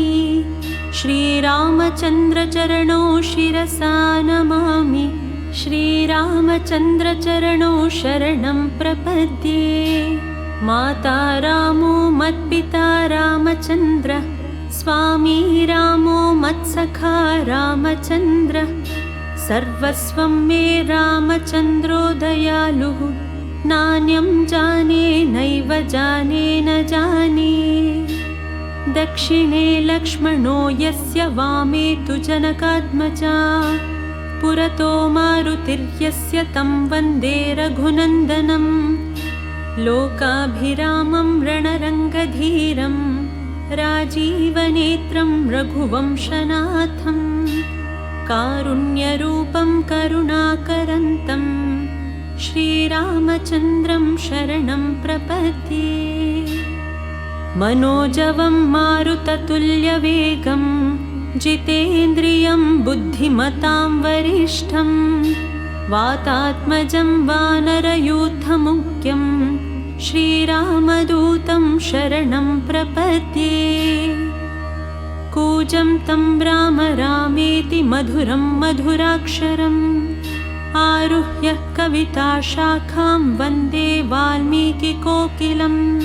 श्रीरामचन्द्रचरणौ शिरसा नमामि। श्रीरामचन्द्रचरणौ शरणं प्रपद्ये। माता रामो मत्पिता रामचन्द्रः, स्वामी रामो मत्सखा रामचन्द्रः, सर्वस्वं मे रामचन्द्रो दयालुः, नान्यं जाने नैव जाने न जाने। दक्षिणे लक्ष्मणो यस्य, वामे तु जनकात्मजा, पुरतो मारुतिर्यस्य, तं वन्दे रघुनन्दनम्। लोकाभिरामं रणरङ्गधीरं, राजीवनेत्रं रघुवंशनाथं, कारुण्यरूपं करुणाकरन्तं, श्रीरामचन्द्रं शरणं प्रपद्ये। मनोजवं मारुततुल्यवेगं, जितेन्द्रियं बुद्धिमतां वरिष्ठं, वातात्मजं वानरयूथमुख्यं, श्रीरामदूतं शरणं प्रपद्ये। कूजं तं राम रामेति मधुरं मधुराक्षरम्, आरुह्य कविताशाखां वन्दे वाल्मीकिकोकिलम्।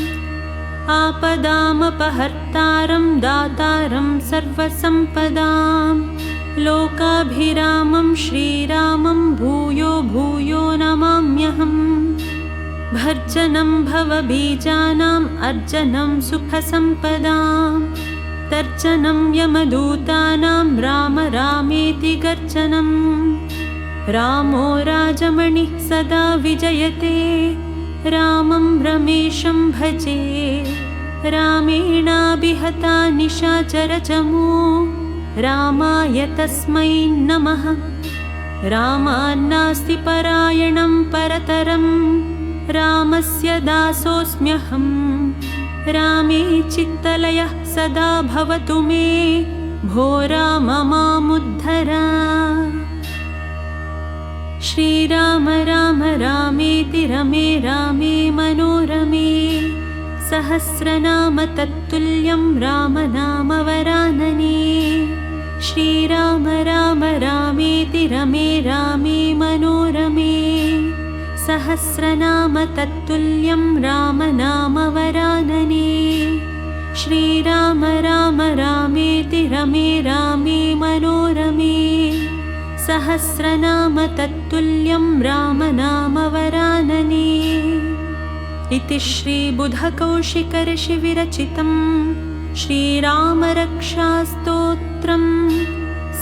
आपदामपहर्तारं दातारं सर्वसम्पदां, लोकाभिरामं श्रीरामं भूयो भूयो नमाम्यहम्। भर्जनं भवबीजानाम् अर्जनं सुखसम्पदां, तर्जनं यमदूतानां राम रामेति गर्जनम्। रामो राजमणिः सदा विजयते, रामं रमेशं भजे। रामेणाभिहता निशाचरचमू, रामाय तस्मै नमः। रामान्नास्ति परायणं परतरं, रामस्य दासोऽस्म्यहम्। रामे चित्तलयः सदा भवतु मे, भो राम मामुद्धर। श्रीराम राम रामेति रमे रामे मनोरमे, सहस्रनाम तत्तुल्यं रामनाम वरानने। श्रीराम राम रामेति रमे रामे मनोरमे, सहस्रनाम तत्तुल्यं रामनाम वरानने। श्रीराम राम रामेति रमे रामे मनोरमे, सहस्रनाम तत्तुल्यं रामनाम वरानने। इति श्रीबुधकौशिकर्षिविरचितं श्रीरामरक्षास्तोत्रं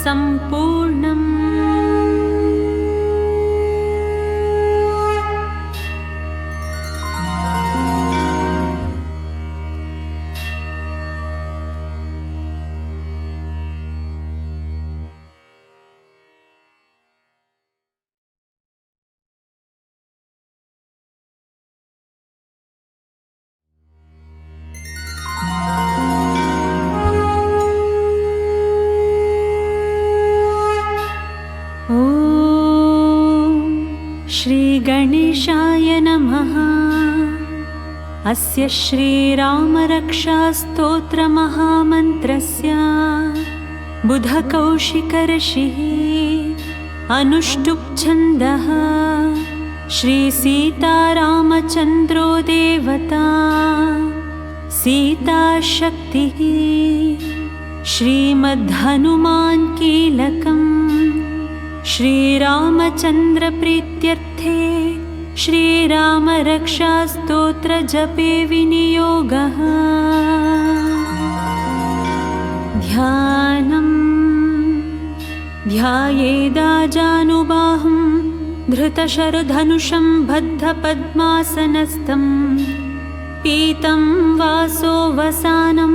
सम्पूर्णम्। श्रीगणेशाय नमः। अस्य श्रीरामरक्षास्तोत्रमहामन्त्रस्य बुधकौशिकर्षिः अनुष्टुप् छन्दः। श्रीसीतारामचन्द्रो देवता, सीताशक्तिः। श्रीमद्हनुमान् कीलकम्। श्रीरामचन्द्रप्रीत्यर्थे श्रीरामरक्षास्तोत्रजपे विनियोगः। ध्यानम्। ध्यायेदाजानुबाहुं धृतशरधनुषं बद्धपद्मासनस्थं, पीतं वासो वसानं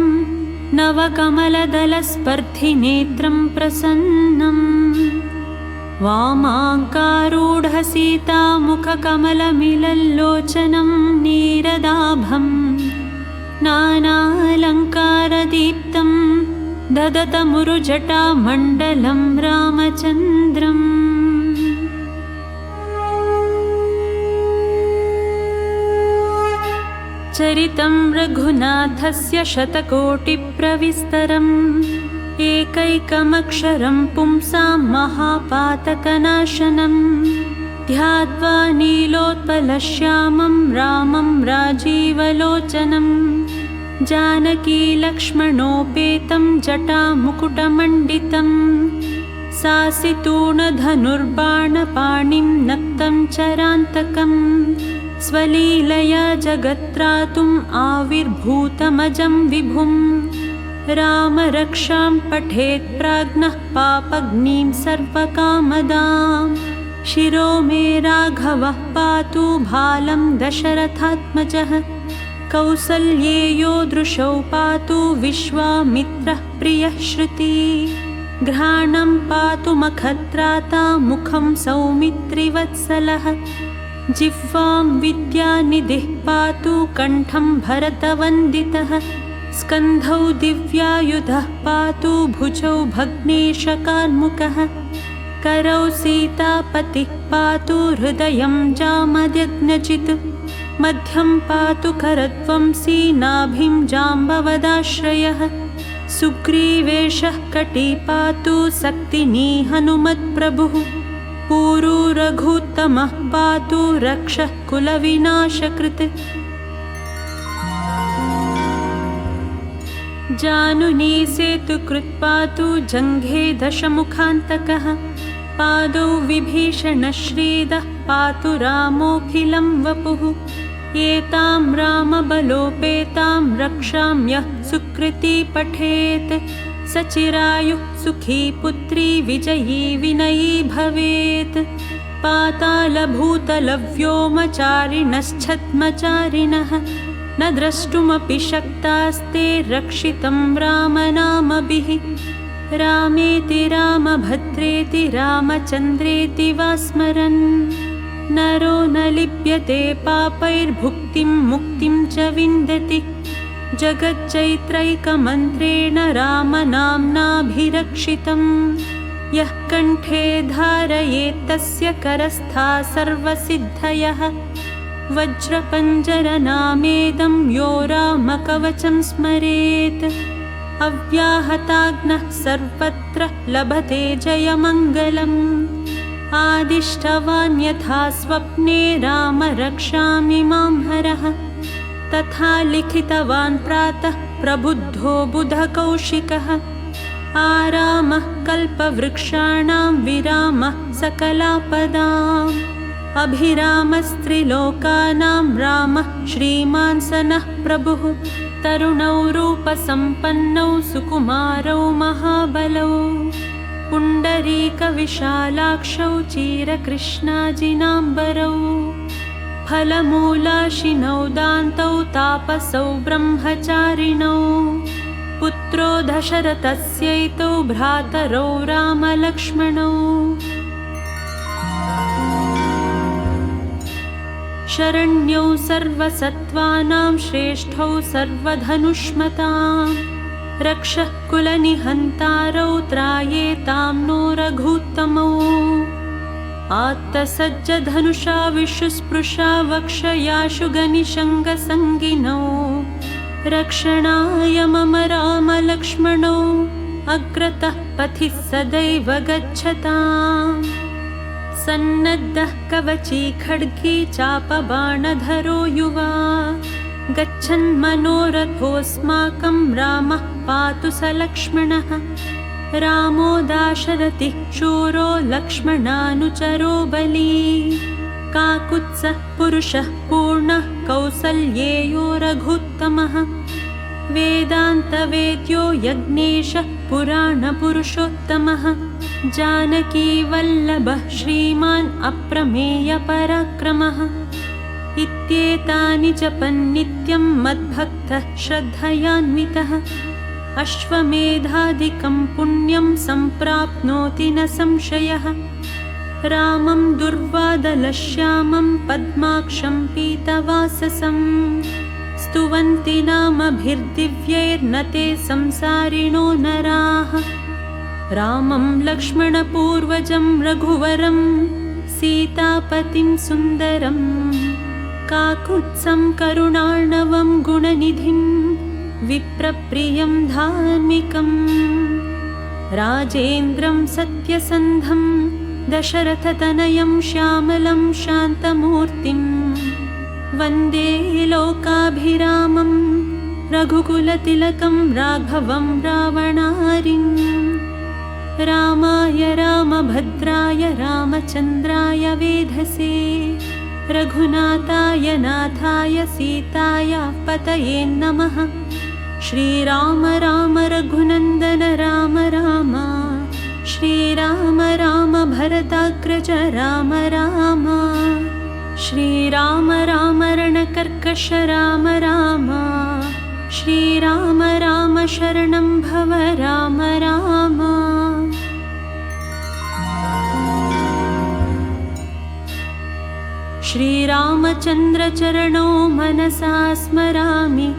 नवकमलदलस्पर्धिनेत्रं प्रसन्नम्। वामाङ्कारूढसीतामुखकमलमिलल्लोचनं नीरदाभं, नानालङ्कारदीप्तं ददतमुरुजटामण्डलं रामचन्द्रम्। चरितं रघुनाथस्य शतकोटिप्रविस्तरम्, एकैकमक्षरं पुंसां महापातकनाशनं ध्यात्वा नीलोत्पलश्यामं रामं राजीवलोचनं जानकीलक्ष्मणोपेतं जटामुकुटमण्डितं सासितूणधनुर्बाणपाणिं नक्तं चरान्तकं स्वलीलया जगत्त्रातुम् आविर्भूतमजं विभुं राम रक्षां पठेत् प्राज्ञः पापग्निं सर्वकामदां शिरो मे राघवः पातु भालं दशरथात्मजः कौसल्येयो दृशौ पातु विश्वामित्रः प्रियः श्रुति घ्राणं पातु मखत्राता मुखं सौमित्रिवत्सलः जिह्वां विद्यानिधिः पातु कण्ठं भरतवन्दितः स्कन्धौ दिव्यायुधः पातु भुजौ भग्नेशकार्मुकः करौ सीतापतिः पातु हृदयं जामदग्नजित् मध्यं पातु करध्वंसी नाभिं जाम्बवदाश्रयः सुग्रीवेशः कटी पातु सक्तिनी हनुमत्प्रभुः पूरू रघुत्तमः पातु रक्षः कुलविनाशकृत् जानुनी सेतुकृत् पातु जङ्घे दशमुखान्तकः पादौ विभीषणश्रीदः पातु रामोऽखिलं वपुः एतां रामबलोपेतां रक्षां यः सुकृती पठेत् सचिरायुः सुखी पुत्री विजयी विनयी भवेत् पातालभूतलव्योमचारिणश्छद्मचारिणः न द्रष्टुमपि शक्तास्ते रक्षितं रामनामभिः रामेति रामभद्रेति रामचन्द्रेति वा स्मरन् नरो न लिप्यते पापैर्भुक्तिं मुक्तिं च विन्दति जगच्चैत्रैकमन्त्रेण रामनाम्नाभिरक्षितं यः कण्ठे धारयेत् तस्य करस्था सर्वसिद्धयः वज्रपञ्जरनामेदं यो रामकवचं स्मरेत् अव्याहताग्नः सर्वत्र लभते जयमङ्गलम् आदिष्टवान् यथा स्वप्ने राम रक्षामि मां हरः तथा लिखितवान् प्रातः प्रबुद्धो बुधकौशिकः आरामः कल्पवृक्षाणां विरामः सकलापदाम् अभिरामस्त्रिलोकानां रामः श्रीमान् सनः प्रभुः तरुणौ रूपसम्पन्नौ सुकुमारौ महाबलौ पुण्डरीकविशालाक्षौ चीरकृष्णाजिनाम्बरौ फलमूलाशिनौ दान्तौ तापसौ ब्रह्मचारिणौ पुत्रो दशरथस्यैतौ भ्रातरौ रामलक्ष्मणौ शरण्यौ सर्वसत्त्वानां श्रेष्ठौ सर्वधनुष्मतां रक्षः कुलनिहन्तारौ त्रायेतां नो रघुत्तमौ आत्तसज्जधनुषा विशुस्पृशा वक्षयाशु गनिशङ्गसङ्गिनौ रक्षणाय मम रामलक्ष्मणौ अग्रतः पथिः सदैव गच्छताम् सन्नद्धः कवची खड्गी चापबाणधरो युवा गच्छन् मनोरथोऽस्माकं रामः पातु स लक्ष्मणः रामो दाशरथिः शूरो लक्ष्मणानुचरो बली काकुत्सः पुरुषः पूर्णः कौसल्येयो रघुत्तमः वेदान्तवेद्यो यज्ञेशः पुराणपुरुषोत्तमः जानकीवल्लभः श्रीमान् अप्रमेयपराक्रमः इत्येतानि जपन्नित्यं मद्भक्तः श्रद्धयान्वितः अश्वमेधादिकं पुण्यं सम्प्राप्नोति न संशयः रामं दुर्वादलश्यामं पद्माक्षं पीतवाससं स्तुवन्ति नामभिर्दिव्यैर्न ते संसारिणो नराः रामं लक्ष्मणपूर्वजं रघुवरं सीतापतिं सुन्दरं काकुत्सं करुणार्णवं गुणनिधिं विप्रप्रियं धार्मिकं राजेन्द्रं सत्यसन्धं दशरथतनयं श्यामलं शान्तमूर्तिं वन्दे लोकाभिरामं रघुकुलतिलकं राघवं रावणारिम् रामाय रामभद्राय रामचन्द्राय वेधसे रघुनाथाय नाथाय सीताय पतये नमः। श्रीराम राम रघुनन्दन राम राम श्रीराम राम भरताग्रज राम राम श्रीराम राम रणकर्कश राम राम श्रीराम राम शरणं भव राम राम। श्रीरामचन्द्रचरणौ मनसा स्मरामि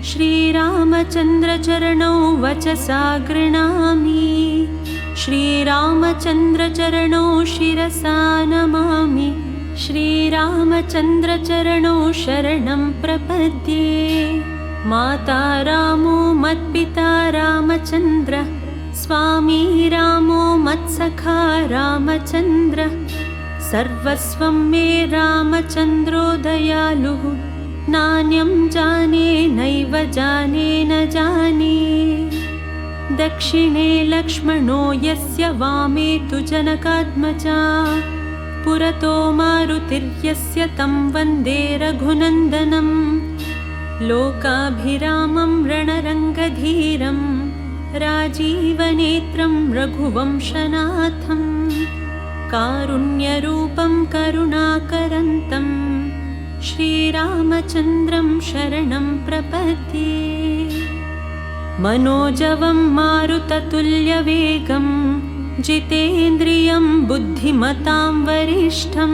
श्रीरामचन्द्रचरणौ वचसा गृह्णामि श्रीरामचन्द्रचरणौ शिरसा नमामि श्रीरामचन्द्रचरणौ शरणं प्रपद्ये। माता रामो मत्पिता रामचन्द्रः स्वामी रामो मत्सखा रामचन्द्रः सर्वस्वं मे रामचन्द्रो दयालुः नान्यं जाने नैव जाने न जाने। दक्षिणे लक्ष्मणो यस्य वामे तु जनकात्मजा पुरतो मारुतिर्यस्य तं वन्दे रघुनन्दनं लोकाभिरामं रणरङ्गधीरं राजीवनेत्रं रघुवंशनाथं कारुण्यरूपं करुणाकरन्तं श्रीरामचन्द्रं शरणं प्रपद्ये। मनोजवं मारुततुल्यवेगं जितेन्द्रियं बुद्धिमतां वरिष्ठं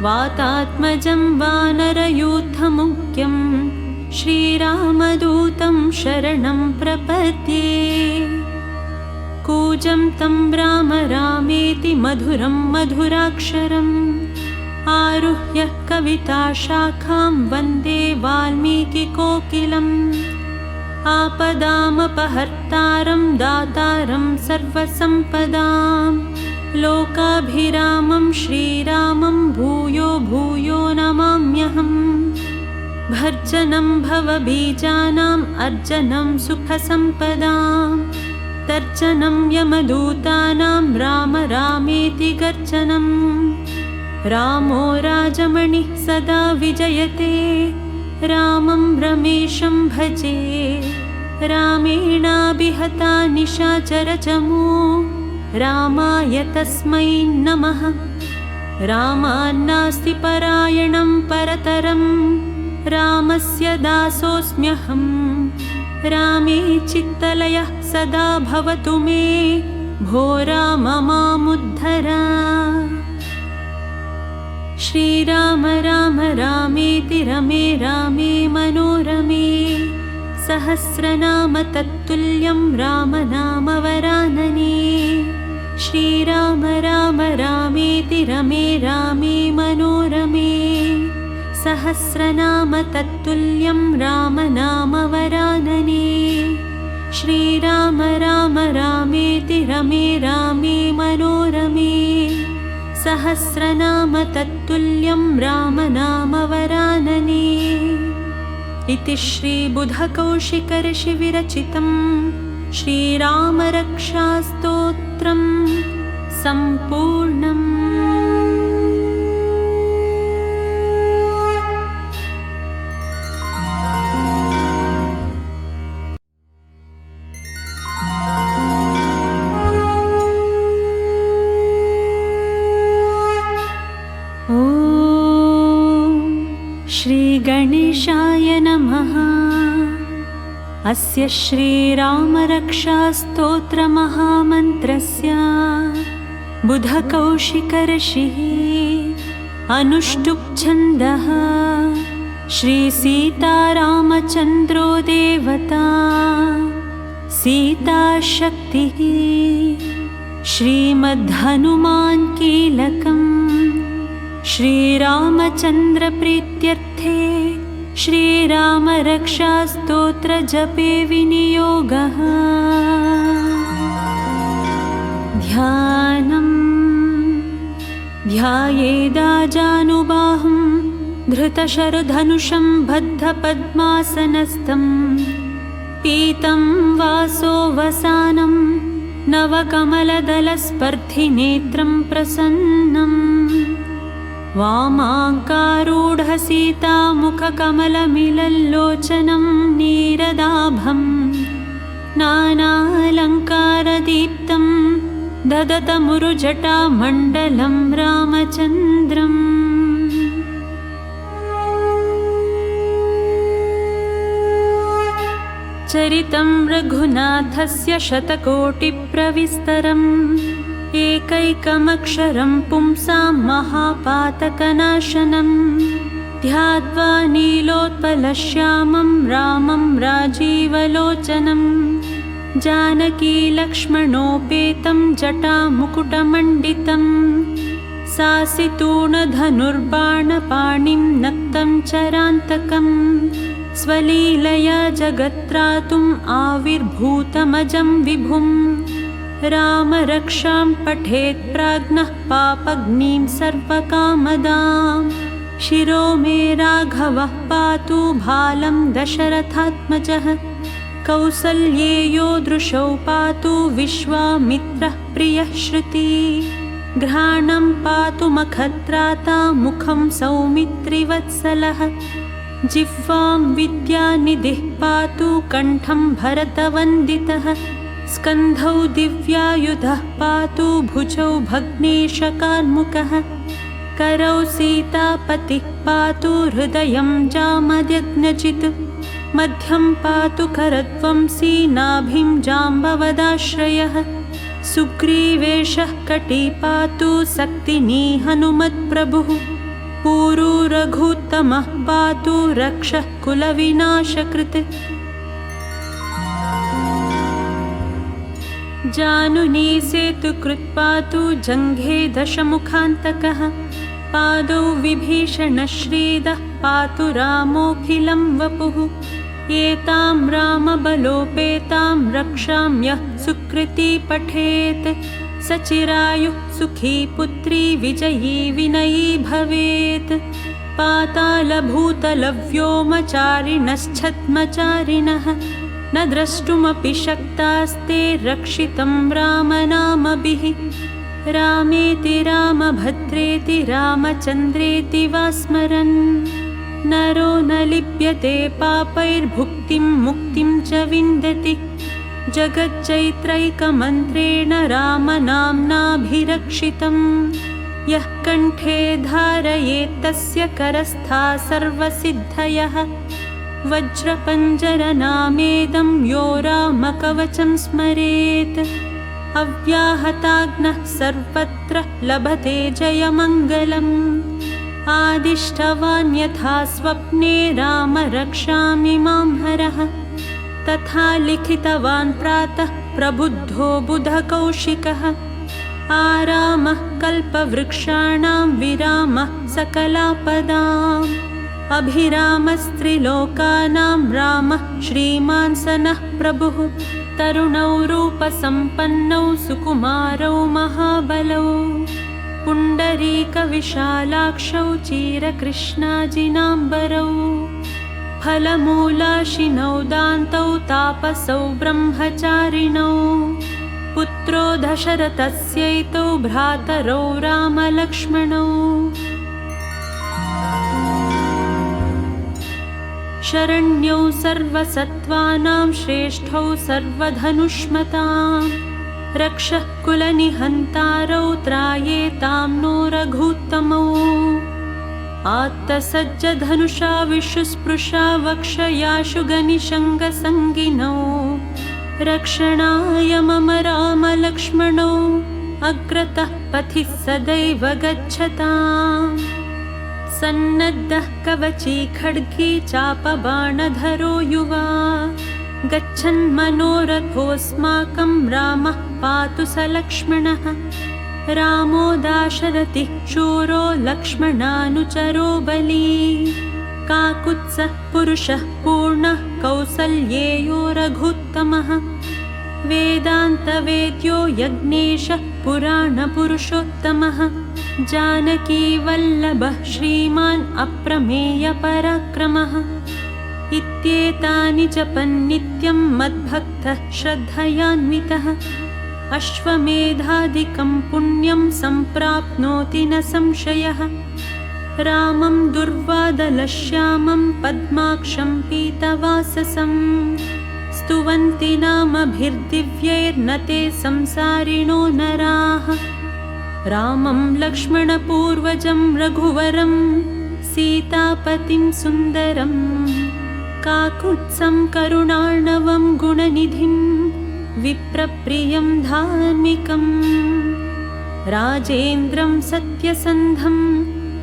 वातात्मजं वानरयूथमुख्यं श्रीरामदूतं शरणं प्रपद्ये। कूजं तं राम रामेति मधुरं मधुराक्षरम् आरुह्य कविताशाखां वन्दे वाल्मीकिकोकिलम् आपदामपहर्तारं दातारं सर्वसम्पदां लोकाभिरामं श्रीरामं भूयो भूयो नमाम्यहम्। भर्जनं भवबीजानाम् अर्जनं सुखसम्पदां तर्जनं यमदूतानां राम रामेति गर्जनम्। रामो राजमणिः सदा विजयते रामं रमेशं भजे रामेणाभिहता निशाचरचमू रामाय तस्मै नमः। रामान्नास्ति परायणं परतरं रामस्य दासोऽस्म्यहं रामे चित्तलयः सदा भवतु मे भो राम मामुद्धर। श्रीराम राम रामेति रमे रामे मनोरमे सहस्रनाम तत्तुल्यं राम नाम वरानने। श्रीराम राम रामेति रमे रामे मनोरमे सहस्रनाम तत्तुल्यं राम नाम वरानने। श्रीराम राम रामेति रमे रामे मनोरमे सहस्रनाम तत्तुल्यं राम नाम वरानने। इति श्रीबुधकौशिकर्षिविरचितं श्रीरामरक्षास्तोत्रं सम्पूर्णम्। श्रीगणेशाय नमः। अस्य श्रीरामरक्षास्तोत्रमहामन्त्रस्य बुधकौशिकर्षिः अनुष्टुप् छन्दः। श्रीसीतारामचन्द्रो देवता सीताशक्तिः श्रीमद्हनुमान् कीलकम् श्रीरामचन्द्रप्रीत्यर्थे श्रीरामरक्षास्तोत्रजपे विनियोगः। ध्यानम् ध्यायेदाजानुबाहुं धृतशरधनुषं बद्धपद्मासनस्थं पीतं वासो वसानं नवकमलदलस्पर्धिनेत्रं प्रसन्नम् वामाङ्कारूढसीतामुखकमलमिलल्लोचनं नीरदाभं नानालङ्कारदीप्तं ददतमुरुजटामण्डलं रामचन्द्रम् चरितं रघुनाथस्य शतकोटिप्रविस्तरम् एकैकमक्षरं पुंसां महापातकनाशनं ध्यात्वा नीलोत्पलश्यामं रामं राजीवलोचनं जानकीलक्ष्मणोपेतं जटामुकुटमण्डितं सासितूणधनुर्बाणपाणिं नक्तं चरान्तकम् स्वलीलया जगत्त्रातुम् आविर्भूतमजं विभुं राम रक्षां पठेत् प्राज्ञः पापग्निं सर्वकामदां शिरो मे राघवः पातु भालं दशरथात्मजः कौसल्येयो दृशौ पातु विश्वामित्रः प्रियः श्रुति घ्राणं पातु मखत्राता मुखं सौमित्रिवत्सलः जिह्वां विद्यानिधिः पातु कण्ठं भरतवन्दितः स्कन्धौ दिव्यायुधः पातु भुजौ भग्नेशकार्मुकः करौ सीतापतिः पातु हृदयं जामदग्नजित् मध्यं पातु करध्वंसी नाभिं जाम्बवदाश्रयः सुग्रीवेशः कटी पातु सक्तिनी हनुमत्प्रभुः पूरू रघुत्तमः पातु रक्षः कुलविनाशकृत् जानुनी सेतुकृत् पातु जङ्घे दशमुखान्तकः पादौ विभीषणश्रीदः पातु रामोऽखिलं वपुः एतां रामबलोपेतां रक्षां यः सुकृती पठेत् सचिरायुः सुखी पुत्री विजयी विनयी भवेत् पातालभूतलव्योमचारिणश्छद्मचारिणः न द्रष्टुमपि शक्तास्ते रक्षितं रामनामभिः रामेति रामभद्रेति रामचन्द्रेति वा स्मरन् नरो न लिप्यते पापैर्भुक्तिं मुक्तिं च विन्दति जगच्चैत्रैकमन्त्रेण रामनाम्नाभिरक्षितं यः कण्ठे धारयेत्तस्य करस्था सर्वसिद्धयः वज्रपञ्जरनामेदं यो रामकवचं स्मरेत् अव्याहताग्नः सर्वत्र लभते जयमङ्गलम् आदिष्टवान् यथा स्वप्ने राम रक्षामि मां हरः तथा लिखितवान् प्रातः प्रबुद्धो बुधकौशिकः आरामः कल्पवृक्षाणां विरामः सकलापदाम् अभिरामस्त्रिलोकानां रामः श्रीमान् सनः प्रभुः तरुणौ रूपसम्पन्नौ सुकुमारौ महाबलौ पुण्डरीकविशालाक्षौ चीरकृष्णाजिनाम्बरौ फलमूलाशिनौ दान्तौ तापसौ ब्रह्मचारिणौ पुत्रो दशरथस्यैतौ भ्रातरौ रामलक्ष्मणौ शरण्यौ सर्वसत्त्वानां श्रेष्ठौ सर्वधनुष्मतां रक्षः कुलनिहन्तारौ त्रायेतां नो रघुत्तमौ आत्तसज्जधनुषा विशुस्पृशा वक्षयाशु गनिशङ्गसङ्गिनौ रक्षणाय मम रामलक्ष्मणौ अग्रतः पथिः सदैव गच्छताम् सन्नद्धः कवची खड्गी चापबाणधरो युवा गच्छन्मनोरथोऽस्माकं रामः पातु स लक्ष्मणः रामो दाशरथिः शूरो लक्ष्मणानुचरो बली काकुत्सः पुरुषः पूर्णः कौसल्येयो रघुत्तमः वेदान्तवेद्यो यज्ञेशः पुराणपुरुषोत्तमः जानकीवल्लभः श्रीमान् अप्रमेयपराक्रमः इत्येतानि जपन्नित्यं मद्भक्तः श्रद्धयान्वितः अश्वमेधादिकं पुण्यं सम्प्राप्नोति न संशयः रामं दुर्वादलश्यामं पद्माक्षं पीतवाससं स्तुवन्ति नामभिर्दिव्यैर्न ते संसारिणो नराः रामं लक्ष्मणपूर्वजं रघुवरं सीतापतिं सुन्दरं काकुत्सं करुणार्णवं गुणनिधिं विप्रप्रियं धार्मिकं राजेन्द्रं सत्यसन्धं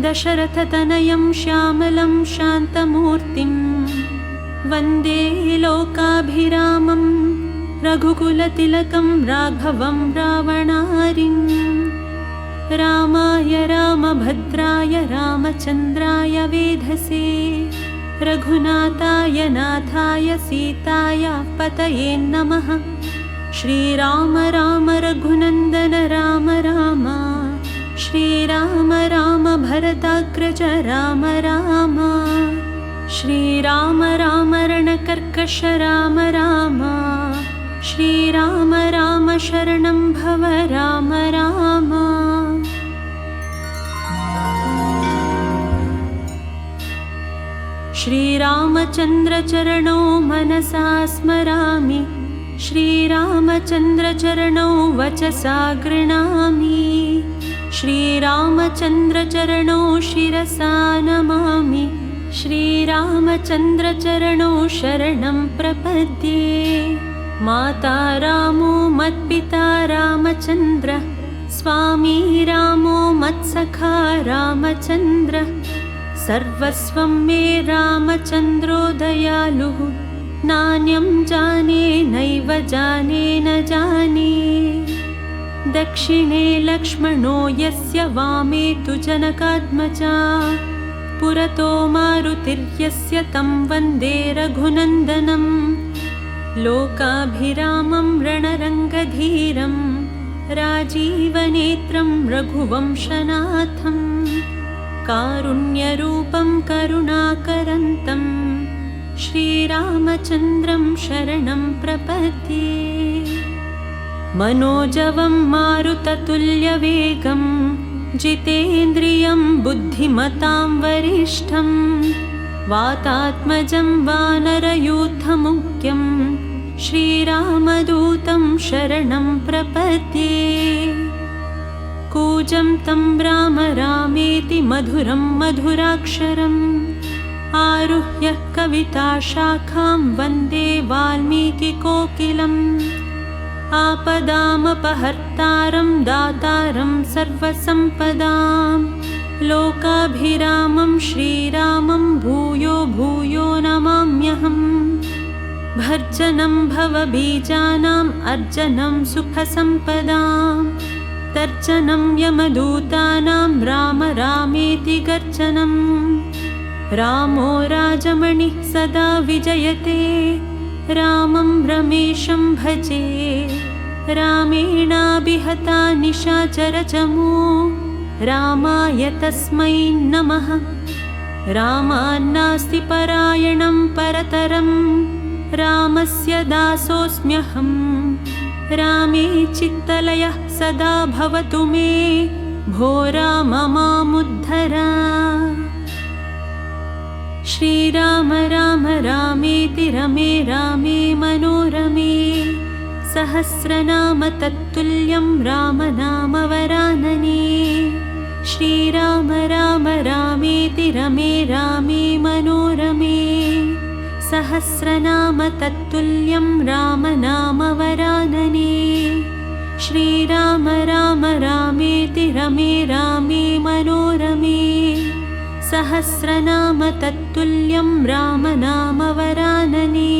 दशरथतनयं श्यामलं शान्तमूर्तिं वन्दे लोकाभिरामं रघुकुलतिलकं राघवं रावणारिं रामाय रामभद्राय रामचन्द्राय वेधसे रघुनाथाय नाथाय सीताय पतये नमः श्रीराम राम रघुनन्दन राम राम श्रीराम राम भरताग्रज राम राम श्रीराम राम रणकर्कश राम राम श्रीराम राम शरणं भव राम राम श्रीरामचन्द्रचरणौ मनसा स्मरामि श्रीरामचन्द्रचरणौ वचसा गृह्णामि श्रीरामचन्द्रचरणौ शिरसा नमामि श्रीरामचन्द्रचरणौ शरणं प्रपद्ये माता रामो मत्पिता रामचन्द्रः स्वामी रामो मत्सखा रामचन्द्रः सर्वस्वं मे रामचन्द्रो दयालुः नान्यं जाने नैव जाने न जाने दक्षिणे लक्ष्मणो यस्य वामे तु जनकात्मजा पुरतो मारुतिर्यस्य तं वन्दे रघुनन्दनं लोकाभिरामं रणरङ्गधीरं राजीवनेत्रं रघुवंशनाथं कारुण्यरूपं करुणाकरन्तं श्रीरामचन्द्रं शरणं प्रपद्ये मनोजवं मारुततुल्यवेगं जितेन्द्रियं बुद्धिमतां वरिष्ठं वातात्मजं वानरयूथमुख्यं श्रीरामदूतं शरणं प्रपद्ये कूजं तं राम रामेति मधुरं मधुराक्षरम् आरुह्य कविताशाखां वन्दे वाल्मीकिकोकिलम् आपदामपहर्तारं दातारं सर्वसम्पदां लोकाभिरामं श्रीरामं भूयो भूयो नमाम्यहम् भर्जनं भवबीजानाम् अर्जनं सुखसम्पदां तर्जनं यमदूतानां राम रामेति गर्जनं रामो राजमणिः सदा विजयते रामं रमेशं भजे रामेणाभिहता निशाचरचमू रामाय तस्मै नमः रामान्नास्ति परायणं परतरं रामस्य दासोऽस्म्यहं रामे चित्तलयः सदा भवतु मे भो राम मामुद्धर श्रीराम राम रामेति रमे रामे मनोरमे सहस्रनाम तत्तुल्यं रामनामवरानने श्रीराम राम रामेति रमे रामे मनोरमे सहस्रनाम तत्तुल्यं रामनामवरानने श्रीराम राम रामेति रमे रामे मनोरमे सहस्रनाम तत्तुल्यं रामनामवरानने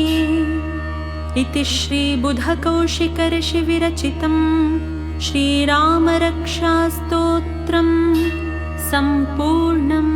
इति श्रीबुधकौशिकऋषिविरचितं श्रीरामरक्षास्तोत्रं सम्पूर्णम्।